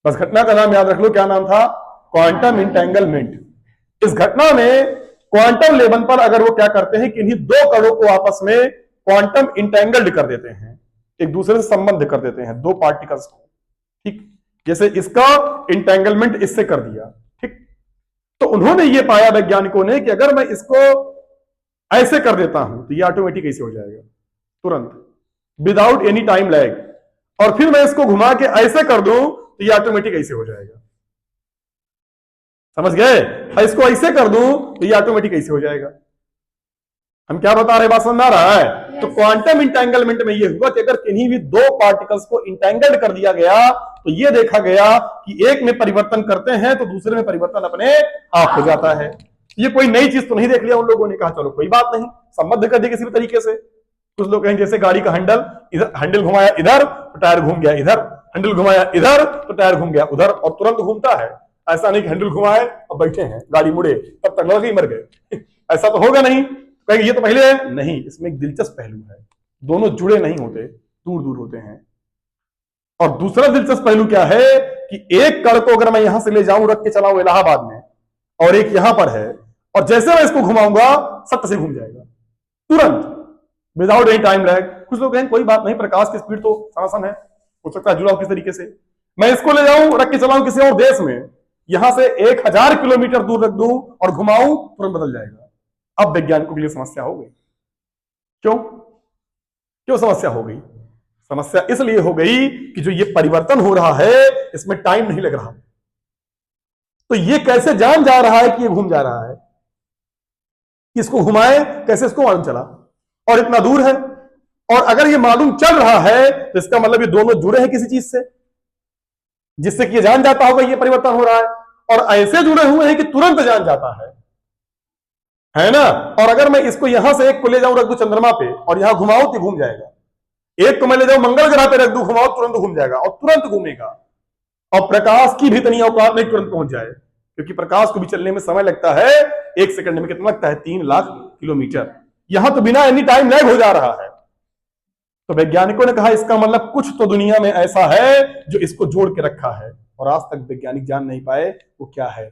बस घटना का नाम याद रख लो। क्या नाम था? Quantum entanglement. इस घटना में क्वांटम लेवल पर अगर वो क्या करते हैं कि इन्हीं 2 कणों को आपस में क्वांटम इंटेंगल्ड कर देते हैं, एक दूसरे से संबंध कर देते हैं 2 पार्टिकल्स को। ठीक, जैसे इसका इंटेंगलमेंट इससे कर दिया। ठीक, तो उन्होंने ये पाया वैज्ञानिकों ने कि अगर मैं इसको ऐसे कर देता हूं तो ये ऑटोमेटिक ऐसे हो जाएगा तुरंत, विदाउट एनी टाइम लैग। और फिर मैं इसको घुमा के ऐसे कर दूं तो ये ऑटोमेटिक ऐसे हो जाएगा। समझ गए? इसको ऐसे कर दूं तो ये ऑटोमेटिक ऐसे हो जाएगा। हम क्या बता रहे, बात समझ आ रहा है? तो क्वांटम इंटेंगलमेंट में ये हुआ कि अगर किन्हीं भी 2 पार्टिकल्स को इंटेंगल्ड कर दिया गया तो ये देखा गया कि एक में परिवर्तन करते हैं तो दूसरे में परिवर्तन अपने आप हो जाता है। ये कोई नई चीज तो नहीं देख लिया उन लोगों ने। कहा चलो कोई बात नहीं, संबद्ध कर दिया किसी भी तरीके से। कुछ लोग कहें जैसे गाड़ी का हैंडल घुमाया इधर तो टायर घूम गया इधर, हैंडल घुमाया इधर तो टायर घूम गया उधर, और तुरंत घूमता है। ऐसा नहीं कि हैंडल घुमाए और बैठे हैं, गाड़ी मुड़े तब तक लग ही मर गए। ऐसा तो होगा नहीं। कहेंगे ये तो पहले है नहीं। इसमें एक दिलचस्प पहलू है, दोनों जुड़े नहीं होते, दूर दूर होते हैं। और दूसरा दिलचस्प पहलू क्या है कि एक कण को अगर मैं यहां से ले जाऊं, रख के चलाऊं इलाहाबाद में, और एक यहां पर है, और जैसे मैं इसको घुमाऊंगा सट से घूम जाएगा तुरंत, विदाउट एनी टाइम लैग। कुछ लोग कहेंगे कोई बात नहीं, प्रकाश की स्पीड तो सनासन है, हो सकता है जुड़ा हो किस तरीके से। मैं इसको ले जाऊं, रख के चलाऊं किसी और देश में, यहां से 1000 किलोमीटर दूर रख दूं और घुमाऊं, तुरंत बदल जाएगा। अब वैज्ञानिकों के लिए समस्या हो गई। क्यों समस्या हो गई? समस्या इसलिए हो गई कि जो ये परिवर्तन हो रहा है इसमें टाइम नहीं लग रहा। तो ये कैसे जान जा रहा है कि ये घूम जा रहा है? इसको घुमाए कैसे, इसको मालूम चला? और इतना दूर है, और अगर ये मालूम चल रहा है तो इसका मतलब ये दोनों जुड़े हैं किसी चीज से, जिससे कि ये जान जाता होगा ये परिवर्तन हो रहा है। और ऐसे जुड़े हुए हैं कि तुरंत जान जाता है ना। और अगर मैं इसको यहां से एक को ले जाऊं, रख दूं चंद्रमा पे, और यहां घुमाऊं तो घूम जाएगा। एक को मैं ले जाऊं मंगल ग्रह पे, रख दूं, घुमाओ, तुरंत घूम जाएगा और तुरंत घूमेगा। और प्रकाश की भी इतनी औकात नहीं तुरंत पहुंच जाए, क्योंकि प्रकाश को भी चलने में समय लगता है। 1 सेकंड में कितना लगता है? 3 लाख किलोमीटर। यहां तो बिना एनी टाइम लैग हो जा रहा है। तो वैज्ञानिकों ने कहा इसका मतलब कुछ तो दुनिया में ऐसा है जो इसको जोड़ के रखा है, और आज तक वैज्ञानिक जान नहीं पाए वो क्या है।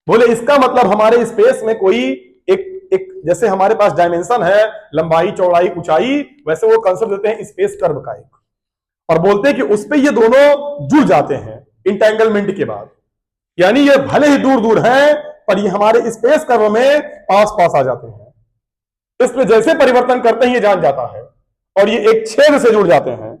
बोले इसका मतलब हमारे स्पेस में कोई एक जैसे हमारे पास डायमेंशन है, लंबाई चौड़ाई ऊंचाई, वैसे वो कंसेप्ट देते हैं स्पेस कर्व का एक, और बोलते हैं कि उस पे ये दोनों जुड़ जाते हैं इंटेंगलमेंट के बाद। यानी ये भले ही दूर दूर हैं पर ये हमारे स्पेस कर्व में पास पास आ जाते हैं। इसमें जैसे परिवर्तन करते हैं ये जान जाता है, और ये एक छेद से जुड़ जाते हैं।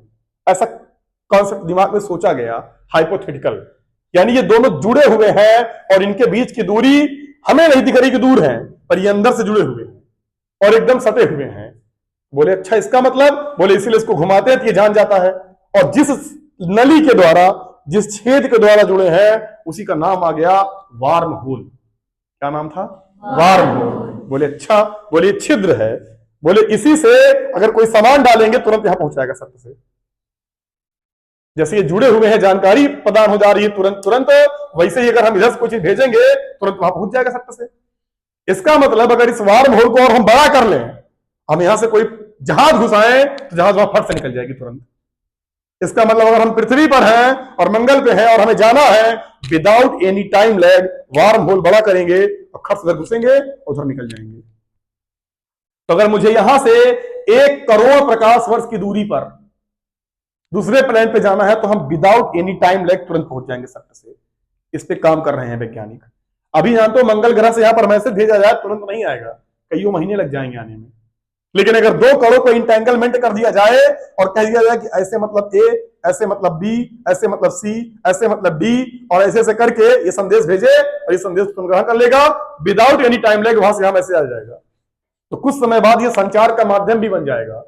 ऐसा कॉन्सेप्ट दिमाग में सोचा गया, हाइपोथेटिकल। यानी ये दोनों जुड़े हुए हैं और इनके बीच की दूरी हमें नहीं दिख रही कि दूर है, पर ये अंदर से जुड़े हुए हैं और एकदम सटे हुए हैं। बोले अच्छा इसका मतलब, बोले इसीलिए इसको घुमाते हैं तो ये जान जाता है, और जिस नली के द्वारा, जिस छेद के द्वारा जुड़े हैं उसी का नाम आ गया वार्म होल। क्या नाम था? Worm hole. बोले अच्छा, बोले छिद्र है, बोले इसी से अगर कोई सामान डालेंगे तुरंत यहां पहुंच जाएगा सत्य से। जैसे ये जुड़े हुए हैं, जानकारी प्रदान हो जा रही है तुरंत तुरंत, वैसे ही अगर हम इधर से कोई चीज भेजेंगे तुरंत वहां पहुंच जाएगा सत्य से। इसका मतलब अगर इस वार्म होल को और हम बड़ा कर लें, हम यहां से कोई जहाज घुसाएं तो जहाज वहां फट से निकल जाएगी तुरंत। इसका मतलब अगर हम पृथ्वी पर हैं और मंगल पे हैं और हमें जाना है, without any time lag worm hole बड़ा करेंगे और खट से घुसेंगे और उधर निकल जाएंगे। तो अगर मुझे यहां से 1 करोड़ प्रकाश वर्ष की दूरी पर दूसरे प्लेनेट पे जाना है तो हम विदाउट एनी टाइम लैग तुरंत पहुंच जाएंगे सत्य से। इस पे काम कर रहे हैं वैज्ञानिक। अभी जानते हो मंगल ग्रह से यहां पर मैसेज भेजा जाए तुरंत नहीं आएगा, कई महीने लग जाएंगे आने में। लेकिन अगर 2 करोड़ को इंटेंगलमेंट कर दिया जाए और कह दिया जाए कि ऐसे मतलब ए, ऐसे मतलब बी, ऐसे मतलब सी, ऐसे मतलब डी, और ऐसे ऐसे करके ये संदेश भेजे और ये संदेश तुम ग्रहण कर लेगा विदाउट एनी टाइम लैग, वहां से यहां मैसेज आ जाएगा। तो कुछ समय बाद ये संचार का माध्यम भी बन जाएगा।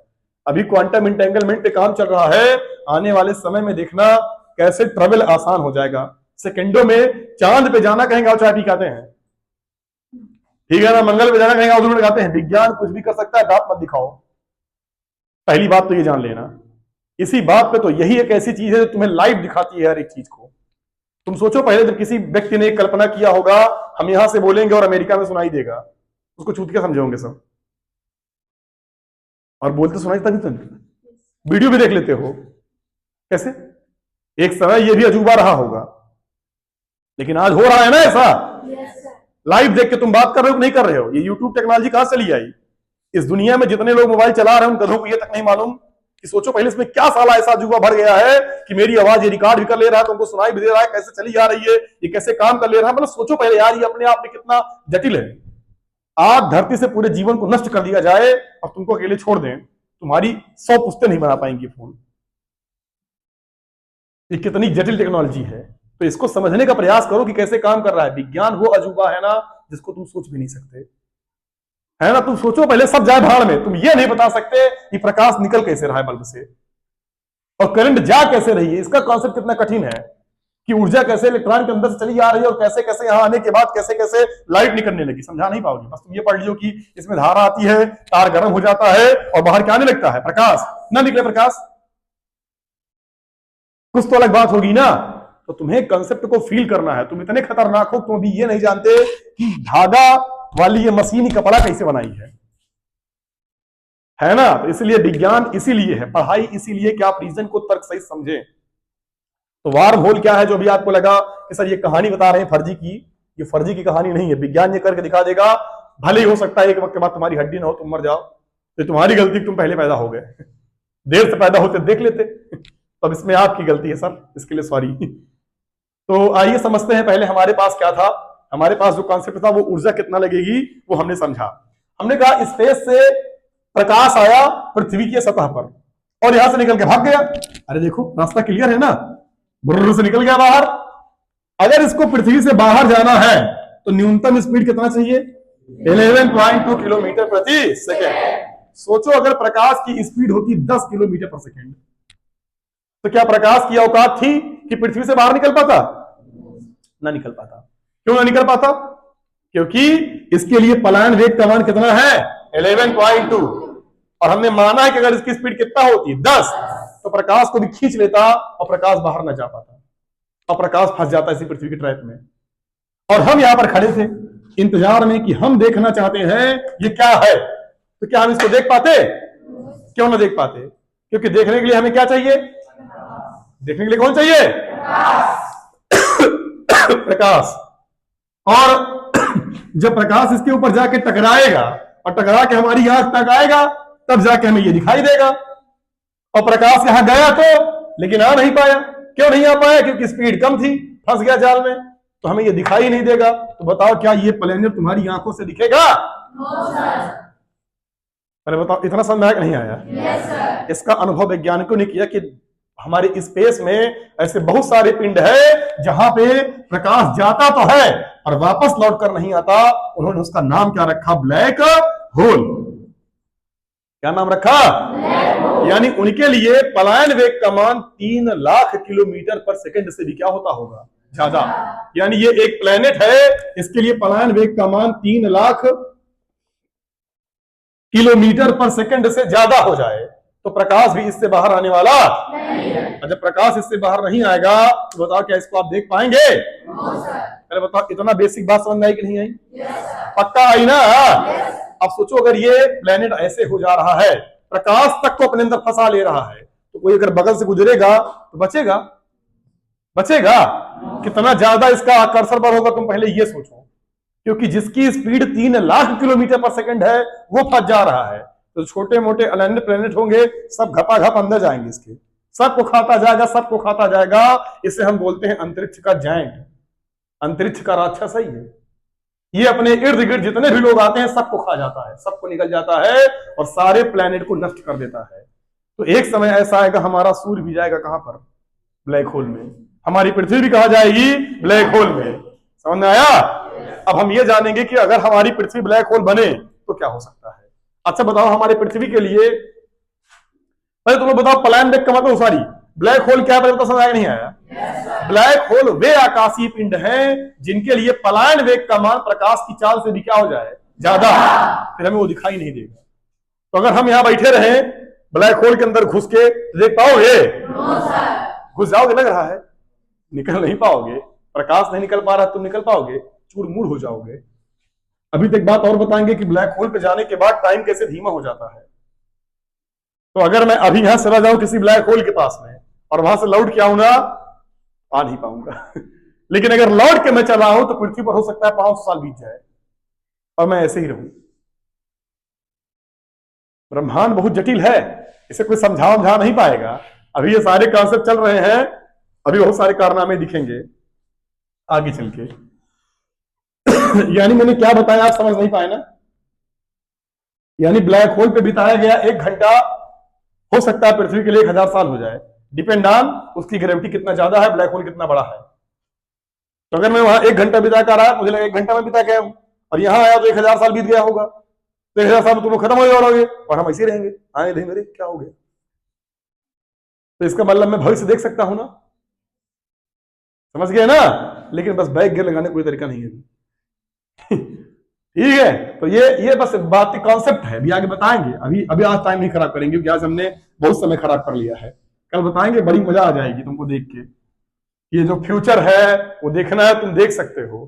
अभी क्वांटम इंटेंगलमेंट पे काम चल रहा है, आने वाले समय में देखना कैसे ट्रेवल आसान हो जाएगा। सेकंडों में चांद पे जाना कहेंगे और चाय पी खाते हैं, ठीक है ना, मंगल पे जाना कहेंगे और लगाते हैं। विज्ञान कुछ भी कर सकता है, दांत मत दिखाओ। पहली बात तो ये जान लेना। इसी बात पे तो यही एक ऐसी चीज है जो तुम्हें लाइव दिखाती है हर एक चीज को। तुम सोचो पहले जब किसी व्यक्ति ने कल्पना किया होगा हम यहां से बोलेंगे और अमेरिका में सुनाई देगा, उसको छूट के समझोगे सब, और बोलते सुनाई तभी तुम वीडियो भी देख लेते हो। कैसे एक समय ये भी अजूबा रहा होगा, लेकिन आज हो रहा है ना ऐसा। लाइव देख के तुम बात कर रहे हो नहीं कर रहे हो। ये यूट्यूब टेक्नोलॉजी कहां चली आई? इस दुनिया में जितने लोग मोबाइल चला रहे हैं उन गधों को ये तक नहीं मालूम कि सोचो पहले इसमें क्या साला ऐसा अजूबा भर गया है कि मेरी आवाज ये रिकॉर्ड भी कर ले रहा है, तुमको सुनाई भी दे रहा है, कैसे चली जा रही है, ये कैसे काम कर ले रहा है। मतलब सोचो पहले यार, ये अपने आप में कितना जटिल है। आज धरती से पूरे जीवन को नष्ट कर दिया जाए और तुमको अकेले छोड़ दें, तुम्हारी 100 पुश्तें नहीं बना पाएंगी फोन। ये कितनी जटिल टेक्नोलॉजी है। तो इसको समझने का प्रयास करो कि कैसे काम कर रहा है। विज्ञान वो अजूबा है ना जिसको तुम सोच भी नहीं सकते, है ना। तुम सोचो पहले सब जाए भाड़ में, तुम ये नहीं बता सकते कि प्रकाश निकल कैसे रहा है बल्ब से और करंट जा कैसे रही है। इसका कॉन्सेप्ट कितना कठिन है कि ऊर्जा कैसे इलेक्ट्रॉन के अंदर से चली आ रही है और कैसे कैसे यहां आने के बाद कैसे कैसे लाइट निकलने लगी, समझा नहीं पाओगे। बस तुम ये पढ़ लियो कि इसमें धारा आती है, तार गर्म हो जाता है और बाहर क्या आने लगता है, प्रकाश। ना निकले प्रकाश, कुछ तो अलग बात होगी ना। तो तुम्हें कंसेप्ट को फील करना है। तुम इतने खतरनाक हो तुम अभी ये नहीं जानते कि धागा वाली ये मशीन कपड़ा कैसे बनाई है ना। तो इसलिए विज्ञान इसीलिए है, पढ़ाई इसीलिए कि आप रीजन को तर्क सही समझें। तो वार्म होल क्या है जो भी आपको लगा कि सर ये कहानी बता रहे हैं फर्जी की, ये फर्जी की कहानी नहीं है। विज्ञान ये करके दिखा देगा। भले ही हो सकता है एक वक्त के बाद तुम्हारी हड्डी ना हो, तुम मर जाओ, तो तुम्हारी गलती, तुम पहले पैदा हो गए, देर से पैदा होते देख लेते। तो अब इसमें आपकी गलती है सर, इसके लिए सॉरी। तो आइए समझते हैं पहले हमारे पास क्या था। हमारे पास जो कॉन्सेप्ट था वो ऊर्जा कितना लगेगी वो हमने समझा। हमने कहा स्पेस से प्रकाश आया पृथ्वी की सतह पर और यहां से निकल के भाग गया। अरे देखो रास्ता क्लियर है ना, बुर्र से निकल गया बाहर। अगर इसको पृथ्वी से बाहर जाना है तो न्यूनतम स्पीड कितना चाहिए, 11.2 किलोमीटर प्रति सेकेंड। सोचो अगर प्रकाश की स्पीड होती 10 किलोमीटर पर सेकेंड तो क्या प्रकाश की औकात थी कि पृथ्वी से बाहर निकल पाता? ना निकल पाता। क्यों ना निकल पाता? क्योंकि इसके लिए पलायन वेग का मान कितना है, 11.2, और हमने माना है कि अगर इसकी स्पीड कितना होती 10 तो प्रकाश को भी खींच लेता और प्रकाश बाहर ना जा पाता और प्रकाश फंस जाता इसी पृथ्वी के ट्रैप में। और हम यहां पर खड़े थे इंतजार में कि हम देखना चाहते हैं ये क्या है, तो क्या हम इसको देख पाते? क्यों ना देख पाते? क्योंकि देखने के लिए हमें क्या चाहिए? देखने के लिए कौन चाहिए? प्रकाश। और जब प्रकाश इसके ऊपर जाके टकराएगा और टकरा के हमारी आंख तक आएगा, तब जाके हमें ये दिखाई देगा। और प्रकाश यहां गया तो, लेकिन आ नहीं पाया। क्यों नहीं आ पाया? क्योंकि स्पीड कम थी, फंस गया जाल में, तो हमें ये दिखाई नहीं देगा। तो बताओ, क्या ये प्लेनेट तुम्हारी आंखों से दिखेगा? अरे बताओ, इतना समझ में नहीं आया? yes, इसका अनुभव वैज्ञानिकों ने किया कि हमारे स्पेस में ऐसे बहुत सारे पिंड है जहां पे प्रकाश जाता तो है और वापस लौट कर नहीं आता। उन्होंने उसका नाम क्या रखा? Black hole. क्या नाम रखा? यानी उनके लिए पलायन वेग का मान 3 लाख किलोमीटर पर सेकंड से भी क्या होता होगा? ज्यादा। यानी ये एक प्लेनेट है, इसके लिए पलायन वेग का मान 3 लाख किलोमीटर पर सेकंड से ज्यादा हो जाए तो प्रकाश भी इससे बाहर आने वाला नहीं है। और जब प्रकाश इससे बाहर नहीं आएगा तो बताओ, क्या इसको आप देख पाएंगे? अरे बताओ, इतना बेसिक बात समझ में आई कि नहीं आई? पक्का आई ना? अब सोचो, अगर ये प्लेनेट ऐसे हो जा रहा है, प्रकाश तक को अपने अंदर फंसा ले रहा है, तो कोई अगर बगल से गुजरेगा तो बचेगा? बचेगा? कितना ज्यादा इसका आकर्षण बल होगा, तुम पहले ये सोचो। क्योंकि जिसकी स्पीड 3 लाख किलोमीटर पर सेकंड है, वो फंस जा रहा है। तो छोटे मोटे अनंत प्लेनेट होंगे, सब घपाघप अंदर जाएंगे, इसके सबको खाता जाएगा, सबको खाता जाएगा। इसे हम बोलते हैं अंतरिक्ष का जायंट, अंतरिक्ष का राक्षस है ये। ये अपने इर्द गिर्द जितने भी लोग आते हैं सबको खा जाता है, सबको निकल जाता है और सारे प्लेनेट को नष्ट कर देता है। तो एक समय ऐसा आएगा, हमारा सूर्य भी जाएगा कहां पर? ब्लैक होल में। हमारी पृथ्वी भी कहा जाएगी? ब्लैक होल में। समझ में आया? अब हम ये जानेंगे कि अगर हमारी पृथ्वी ब्लैक होल बने तो क्या हो सकता है। अच्छा बताओ, हमारी पृथ्वी के लिए पहले तुम लोग बताओ, पलायन वेग का मतलब, सॉरी, ब्लैक होल क्या है? पहले तो समझ नहीं आया? ब्लैक होल वे आकाशीय पिंड हैं जिनके लिए पलायन वेग का मान प्रकाश की चाल से भी क्या हो जाए? ज्यादा। फिर हमें वो दिखाई नहीं देगा। तो अगर हम यहां बैठे रहे ब्लैक होल के अंदर घुस के, देख पाओगे? घुस जाओगे, लग रहा है निकल नहीं पाओगे। प्रकाश नहीं निकल पा रहा, तुम निकल पाओगे? चूर मूर हो जाओगे। अभी तक बात और बताएंगे कि ब्लैक होल पे जाने के बाद टाइम कैसे धीमा हो जाता है। तो अगर मैं अभी यहां चला जाऊं किसी ब्लैक होल के पास में और वहां से लौट के आऊंगा, आ नहीं पाऊंगा। लेकिन अगर लौट के मैं चला आऊं तो पृथ्वी पर हो सकता है 500 साल बीत जाए और मैं ऐसे ही रहूं। ब्रह्मांड बहुत जटिल है, इसे कोई समझा नहीं पाएगा। अभी ये सारे कॉन्सेप्ट चल रहे हैं, अभी बहुत सारे कारनामे दिखेंगे आगे चल के। यानी मैंने क्या बताया, आप समझ नहीं पाए ना? यानी ब्लैक होल पे बिताया गया 1 घंटा हो सकता है पृथ्वी के लिए 1000 साल हो जाए, डिपेंड ऑन उसकी ग्रेविटी कितना ज्यादा है, ब्लैक होल कितना बड़ा है। तो अगर मैं वहां 1 घंटा बिता कर आया, मुझे लगा 1 घंटा में बिता गया हूं, और यहां आया तो 1000 साल बीत गया होगा। तो 1000 साल में तुम लोग खत्म हो जाओगे और हम ऐसे रहेंगे, आए नहीं मेरे क्या हो गया। तो इसका मतलब मैं भविष्य देख सकता हूं ना? समझ गए ना? लेकिन बस बैक गियर लगाने का कोई तरीका नहीं है। ठीक है, तो ये बस बात कॉन्सेप्ट है, अभी आगे बताएंगे। अभी आज टाइम नहीं खराब करेंगे क्योंकि आज हमने बहुत समय खराब कर लिया है। कल बताएंगे, बड़ी मजा आ जाएगी तुमको देख के। ये जो फ्यूचर है वो देखना है, तुम देख सकते हो।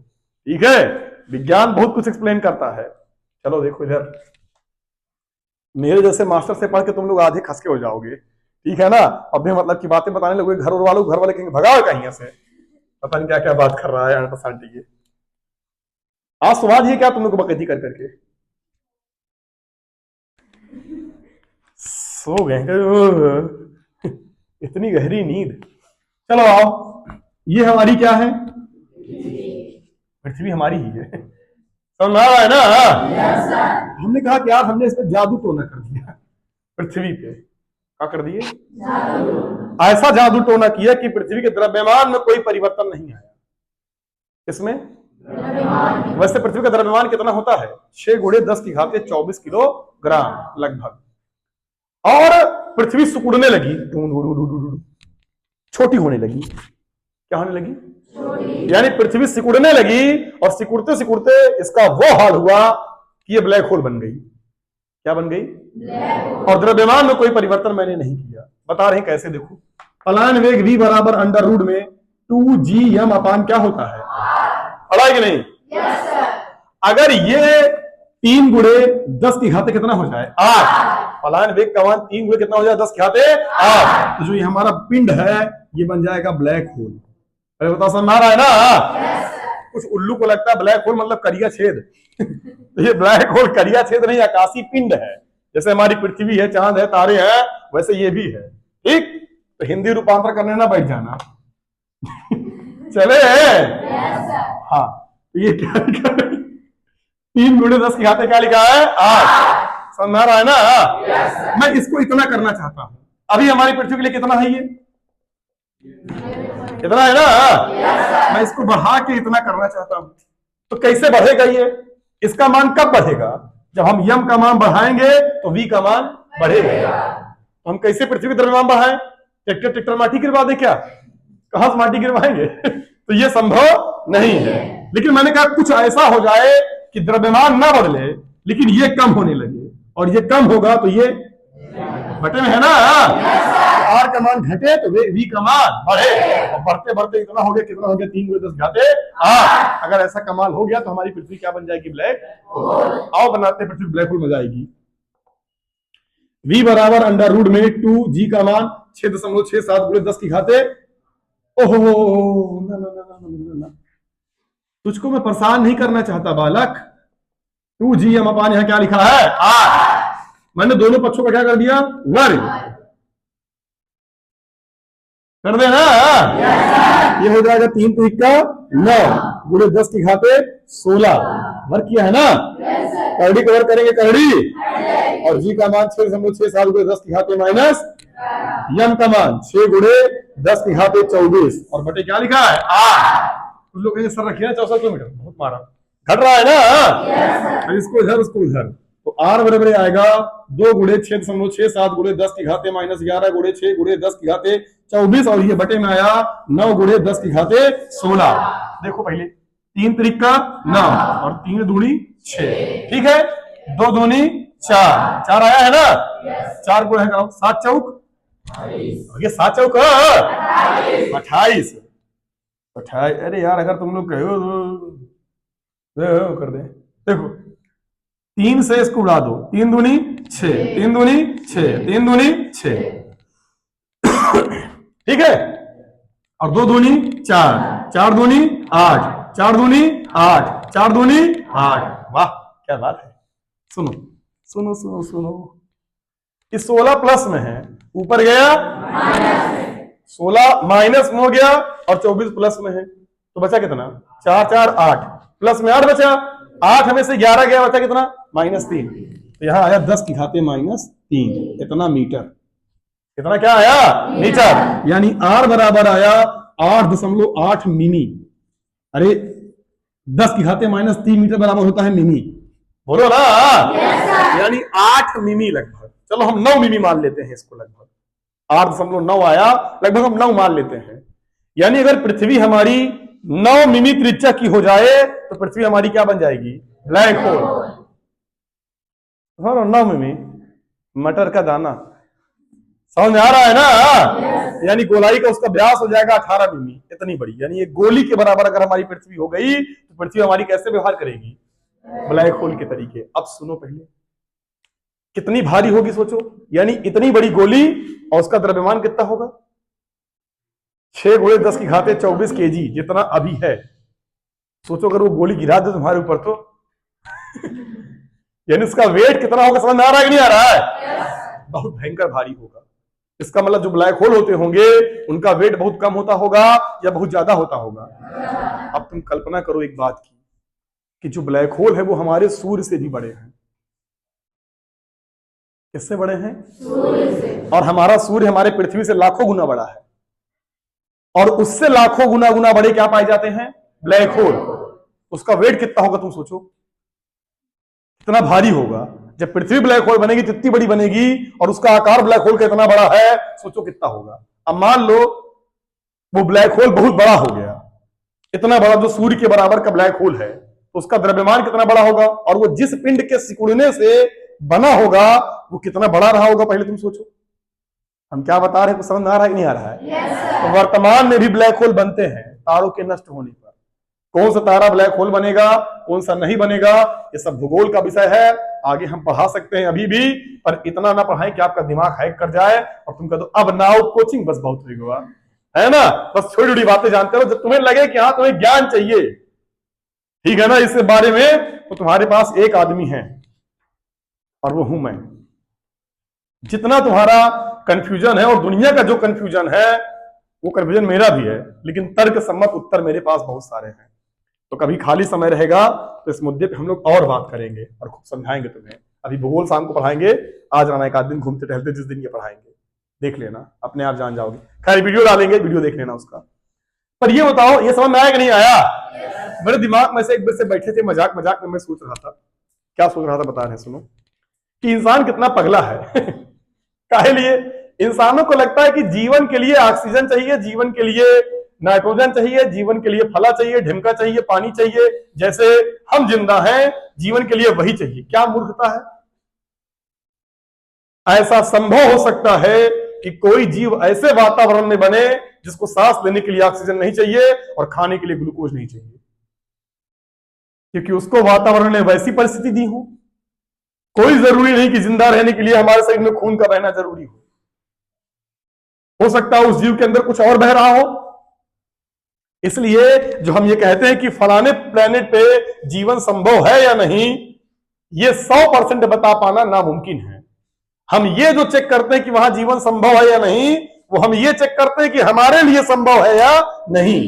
ठीक है, विज्ञान बहुत कुछ एक्सप्लेन करता है। चलो देखो इधर, मेरे जैसे मास्टर से पढ़ के तुम लोग आधे खसके हो जाओगे। ठीक है ना? अब मतलब की बातें बताने लगोगे, घर वाले कहेंगे भगाओ कहीं से, पता नहीं क्या क्या बात कर रहा है आंटी। आज स्वाद ये क्या तुम लोग को बकैती कर करके सो गए। इतनी गहरी नींद। चलो आओ, ये हमारी क्या है? पृथ्वी हमारी ही है। समझ आ रहा है ना? हमने कहा कि यार हमने इस पर जादू टोना कर दिया। पृथ्वी पे क्या कर दिए? ऐसा जादू टोना किया कि पृथ्वी के द्रव्यमान में कोई परिवर्तन नहीं आया। इसमें वैसे पृथ्वी का द्रव्यमान कितना होता है? 6 × 10⁻24 किलोग्राम लगभग। और पृथ्वी सिकुड़ने लगी, छोटी होने लगी। क्या होने लगी? यानी पृथ्वी सिकुड़ने लगी, और सिकुड़ते सिकुड़ते इसका वो हाल हुआ कि ये ब्लैक होल बन गई। क्या बन गई? और द्रव्यमान में कोई परिवर्तन मैंने नहीं किया। बता रहे कैसे, देखो। पलायन वेग v बराबर √में 2gm/ क्या होता है? पढ़ा कि नहीं? अगर ये 3 × 10 की घात कितना हो जाए? 8, पलायन वेग का मान 3 गुणे कितना हो जाए 10 की घाते 8। तो जो ये हमारा पिंड है ये बन जाएगा ब्लैक होल। अरे बताओ समझ आ रहा है ना? कुछ उल्लू को लगता है ब्लैक होल मतलब करिया छेद तो ये ब्लैक होल करिया छेद नहीं, आकाशीय पिंड है। जैसे हमारी पृथ्वी है, चांद है, तारे हैं, वैसे ये भी है। ठीक, तो हिंदी रूपांतर करने ना बैठ जाना चले। हाँ, तो ये क्या लिखा है? 3 गुणे 10 की घाते क्या लिखा है 8। समझ आ रहा है ना? मैं इसको इतना करना चाहता हूं। अभी हमारी पृथ्वी के लिए कितना है ये? कितना है ना? मैं इसको बढ़ा के इतना करना चाहता हूं। तो कैसे बढ़ेगा ये? इसका मान कब बढ़ेगा? जब हम यम का मान बढ़ाएंगे तो वी का मान बढ़ेगा। तो हम कैसे पृथ्वी का द्रव्यमान बढ़ाएं? ट्रैक्टर माटी गिरवा दे क्या? कहां से माटी गिरवाएंगे तो ये संभव नहीं है। लेकिन मैंने कहा कुछ ऐसा हो जाए कि द्रव्यमान ना बढ़े लेकिन ये कम होने लगे, और ये कम होगा तो ये बटे में है ना। आर का मान घटे तो वी का मान बढ़े, और बढ़ते बढ़ते इतना हो गया, कितना हो गया 3 गुणे 10 घाते 8। अगर ऐसा कमाल हो गया तो हमारी पृथ्वी क्या बन जाएगी? Black hole. आओ बनाते हैं पृथ्वी ब्लैक होल में जाएगी। v बराबर अंडर रूट में 2g का मान 6.67 गुणे 10 की घाते। ओहो ना ना ना ना ना ना, तुझको मैं परेशान नहीं करना चाहता बालक। 2g हम अपान यहां क्या लिखा है 8। मैंने दोनों पक्षों का क्या कर दिया? वर्ग कर देना। ये हो जाएगा 3 3 का 9 गुणे 10 की घाते 16। वर्ग किया है ना? करड़ी कवर करेंगे करड़ी, और जी का मान 6.67 गुणे 10 की घाते माइनस यम का मान 6 गुणे 10 की घाते 24, और बटे क्या लिखा है 8। कुछ लोग कहेंगे सर रखिए ना 64 किलोमीटर, बहुत मारा घट रहा है ना। इसको इधर उसको इधर, तो r बराबर आएगा 2 गुणे 6.67 गुणे 10 की घाते माइनस 11 गुणे 6 गुणे 10 की घाते 24, और ये बटे में आया 9 गुणे 10 की घाते 16। देखो पहले 3 त्रिक का 9 और 3 दूनी 6, ठीक है। 2 दूनी 4, 4 आया है ना? 4 गुणे कराओ 7 चौक, ये 7 चौक 28। अरे यार अगर तुम लोग कहो तो कर दे। देखो 3 से इसको उड़ा दो, 3 दूनी 6, 3 दूनी 6, 3 दूनी 6, ठीक है। और 2 दूनी 4, 4 दूनी 8, 4 दूनी 8, 4 दूनी 8। वाह क्या बात है। सुनो सुनो सुनो सुनो, इस 16 प्लस में है, ऊपर गया 16 माइनस में हो गया, और 24 प्लस में है, तो बचा कितना? 4 4 8, प्लस में 8 बचा, 8 हमें से 11 गया, बचा कितना? -3। तो यहां आया 10 की घाते -3, इतना मीटर। कितना क्या आया? मीटर। यानी r बराबर आया 8.8 मिमी। अरे 10 की घाते -3 मीटर बराबर होता है मिमी, बोलो ना। यानी 8 मिमी लगभग। चलो हम 9 मिमी मान लेते हैं इसको, लगभग 8.9 आया, लगभग हम 9 मान लेते हैं। यानी अगर पृथ्वी हमारी 9 मिमी त्रिज्या की हो जाए तो पृथ्वी हमारी क्या बन जाएगी? Black hole. हाँ 9 मिमी, मटर का दाना। समझ में आ रहा है ना? यानी गोलाई का उसका व्यास हो जाएगा 18 मिमी, इतनी बड़ी। यानी एक गोली के बराबर अगर हमारी पृथ्वी हो गई तो पृथ्वी हमारी कैसे व्यवहार करेगी? ब्लैक होल के तरीके। अब सुनो पहले, कितनी भारी होगी सोचो। यानी इतनी बड़ी गोली, और उसका द्रव्यमान कितना होगा? 6 गुणे 10 की घाते 24 kg, जितना अभी है। सोचो अगर वो गोली गिरा दे तुम्हारे ऊपर तो यानी उसका वेट कितना होगा? समझ में आ रहा है कि नहीं आ रहा है? बहुत भयंकर भारी होगा। इसका मतलब जो ब्लैक होल होते होंगे उनका वेट बहुत कम होता होगा या बहुत ज्यादा होता होगा? अब तुम कल्पना करो एक बात की, कि जो ब्लैक होल है वो हमारे सूर्य से भी बड़े हैं। किससे बड़े हैं? सूर्य से। और हमारा सूर्य हमारे पृथ्वी से लाखों गुना बड़ा है, और उससे लाखों गुना गुना बड़े क्या पाए जाते हैं? Black hole. उसका वेट कितना होगा तुम सोचो, कितना भारी होगा। जब पृथ्वी ब्लैक होल बनेगी तो इतनी बड़ी बनेगी, और उसका आकार ब्लैक होल का इतना बड़ा है, सोचो कितना होगा। अब मान लो वो ब्लैक होल बहुत बड़ा हो गया, इतना बड़ा जो सूर्य के बराबर का ब्लैक होल है, तो उसका द्रव्यमान कितना बड़ा होगा, और वो जिस पिंड के सिकुड़ने से बना होगा वो कितना बड़ा रहा होगा। पहले तुम सोचो, हम क्या बता रहे हैं, कुछ समझ में आ रहा है कि नहीं आ रहा है? तो वर्तमान में भी ब्लैक होल बनते हैं तारों के नष्ट होने पर। कौन सा तारा ब्लैक होल बनेगा, कौन सा नहीं बनेगा, ये सब भूगोल का विषय है। आगे हम पढ़ा सकते हैं अभी भी, पर इतना ना पढ़ाएं कि आपका दिमाग हैक कर जाए और तुम कह दो अब नाउ कोचिंग बस बहुत हो गया, है ना। बस छोटी छोटी बातें जानते रहो, जब तुम्हें लगे कि हाँ तुम्हें ज्ञान चाहिए, ठीक है ना, इस बारे में, तो तुम्हारे पास एक आदमी है और वो हूं मैं। जितना तुम्हारा कंफ्यूजन है और दुनिया का जो कंफ्यूजन है वो कंफ्यूजन मेरा भी है, लेकिन तर्क सम्मत उत्तर मेरे पास बहुत सारे हैं। तो कभी खाली समय रहेगा तो इस मुद्दे पे हम लोग और बात करेंगे और खूब समझाएंगे तुम्हें। अभी भूगोल शाम को पढ़ाएंगे, आज आना एक आध दिन घूमते टहलते, जिस दिन ये पढ़ाएंगे देख लेना, अपने आप जान जाओगे। खैर वीडियो डालेंगे, वीडियो देख लेना उसका। पर ये बताओ, ये समझ में आया कि नहीं आया? मेरे दिमाग में से एक बार से बैठे थे, मजाक मजाक में मैं सोच रहा था, क्या सोच रहा था बता रहे सुनो, कि इंसान कितना पगला है। काहे लिए? इंसानों को लगता है कि जीवन के लिए ऑक्सीजन चाहिए, जीवन के लिए नाइट्रोजन चाहिए, जीवन के लिए फला चाहिए, ढिमका चाहिए, पानी चाहिए, जैसे हम जिंदा हैं जीवन के लिए वही चाहिए। क्या मूर्खता है! ऐसा संभव हो सकता है कि कोई जीव ऐसे वातावरण में बने जिसको सांस लेने के लिए ऑक्सीजन नहीं चाहिए और खाने के लिए ग्लूकोज नहीं चाहिए, क्योंकि उसको वातावरण ने वैसी परिस्थिति दी हो। कोई जरूरी नहीं कि जिंदा रहने के लिए हमारे शरीर में खून का बहना जरूरी हो सकता है उस जीव के अंदर कुछ और बह रहा हो। इसलिए जो हम ये कहते हैं कि फलाने प्लेनेट पे जीवन संभव है या नहीं, ये 100% बता पाना नामुमकिन है। हम ये जो चेक करते हैं कि वहां जीवन संभव है या नहीं, वो हम ये चेक करते हैं कि हमारे लिए संभव है या नहीं।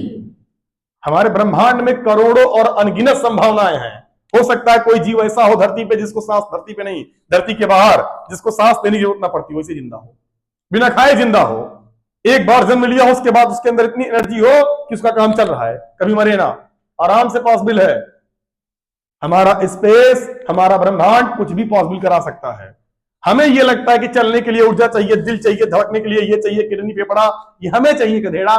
हमारे ब्रह्मांड में करोड़ों और अनगिनत संभावनाएं हैं। हो सकता है कोई जीव ऐसा हो धरती पे जिसको सांस, धरती पे नहीं धरती के बाहर, जिसको सांस लेने की जरूरत ना पड़ती, वैसे जिंदा हो, बिना खाए जिंदा हो, एक बार जन्म लिया हो उसके बाद उसके अंदर इतनी एनर्जी हो कि उसका काम चल रहा है, कभी मरे ना, आराम से पॉसिबल है। हमारा स्पेस, हमारा ब्रह्मांड कुछ भी पॉसिबल करा सकता है। हमें यह लगता है कि चलने के लिए ऊर्जा चाहिए, दिल चाहिए, धड़कने के लिए ये चाहिए, किडनी फेफड़ा, ये हमें चाहिए गधेड़ा।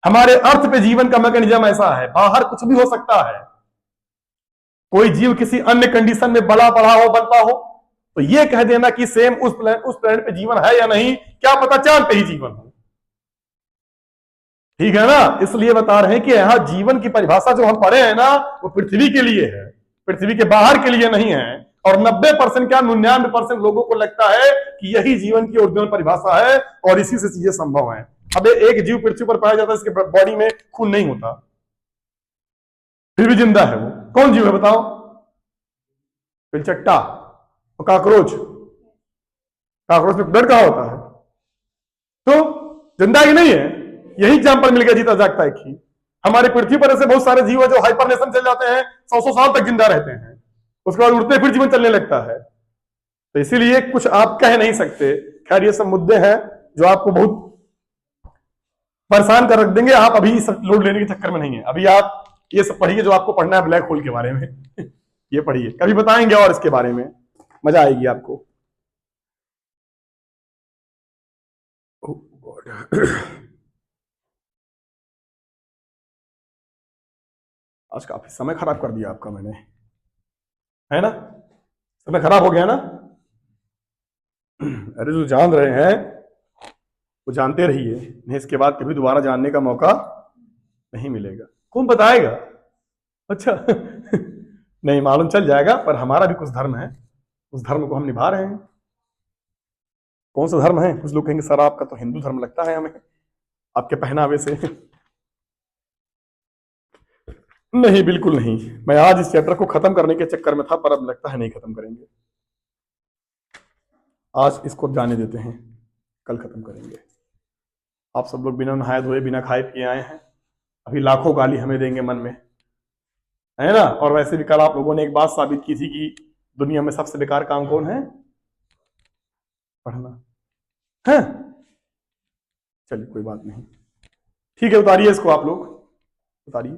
हमारे अर्थ पे जीवन का मैकेनिज्म ऐसा है, बाहर कुछ भी हो सकता है। कोई जीव किसी अन्य कंडीशन में बड़ा पड़ा हो, बनता हो, तो ये कह देना कि सेम उस प्लेनेट पे जीवन है या नहीं, क्या पता चांद पे ही जीवन हो। ठीक है ना। इसलिए बता रहे हैं कि यहां जीवन की परिभाषा जो हम पढ़े हैं ना, वो पृथ्वी के लिए है, पृथ्वी के बाहर के लिए नहीं है। और 90% क्या 99% लोगों को लगता है कि यही जीवन की ओरिजिनल परिभाषा है और इसी से चीजें संभव है। अब एक जीव पृथ्वी पर पाया जाता है, इसके बॉडी में खून नहीं होता, फिर भी जिंदा है। वो कौन जीव है बताओ? पिलचट्टा और काकरोच। काकरोच में ब्लड कहां होता है? तो जिंदा ही नहीं है। यही एग्जाम्पल मिल गया जीता जागता एक ही। हमारी पृथ्वी पर ऐसे बहुत सारे जीव है जो हाइपरनेशन चल जाते हैं, 100 साल तक जिंदा रहते हैं, उसके बाद उड़ते फिर जीवन चलने लगता है। तो इसीलिए कुछ आप कह नहीं सकते। खैर ये सब मुद्दे हैं जो आपको बहुत परेशान कर रख देंगे। आप अभी इस लोड लेने के चक्कर में नहीं है। अभी आप ये सब पढ़िए जो आपको पढ़ना है ब्लैक होल के बारे में। ये पढ़िए, कभी बताएंगे और इसके बारे में, मजा आएगी आपको। आज काफी समय खराब कर दिया आपका मैंने, है ना? समय खराब हो गया ना? अरे जो जान रहे हैं वो जानते रहिए, नहीं इसके बाद कभी दोबारा जानने का मौका नहीं मिलेगा। कौन बताएगा? अच्छा। नहीं मालूम चल जाएगा, पर हमारा भी कुछ धर्म है, उस धर्म को हम निभा रहे हैं। कौन सा धर्म है? कुछ लोग कहेंगे सर आपका तो हिंदू धर्म लगता है हमें, आपके पहनावे से। नहीं बिल्कुल नहीं। मैं आज इस चैप्टर को खत्म करने के चक्कर में था, पर अब लगता है नहीं खत्म करेंगे। आज इसको जाने देते हैं, कल खत्म करेंगे। आप सब लोग बिना नहाए धोए, बिना खाए पिए आए हैं, अभी लाखों गाली हमें देंगे मन में, है ना। और वैसे भी कल आप लोगों ने एक बात साबित की थी कि दुनिया में सबसे बेकार काम कौन है? पढ़ना है। चलिए कोई बात नहीं, ठीक है, उतारिए इसको, आप लोग उतारिए।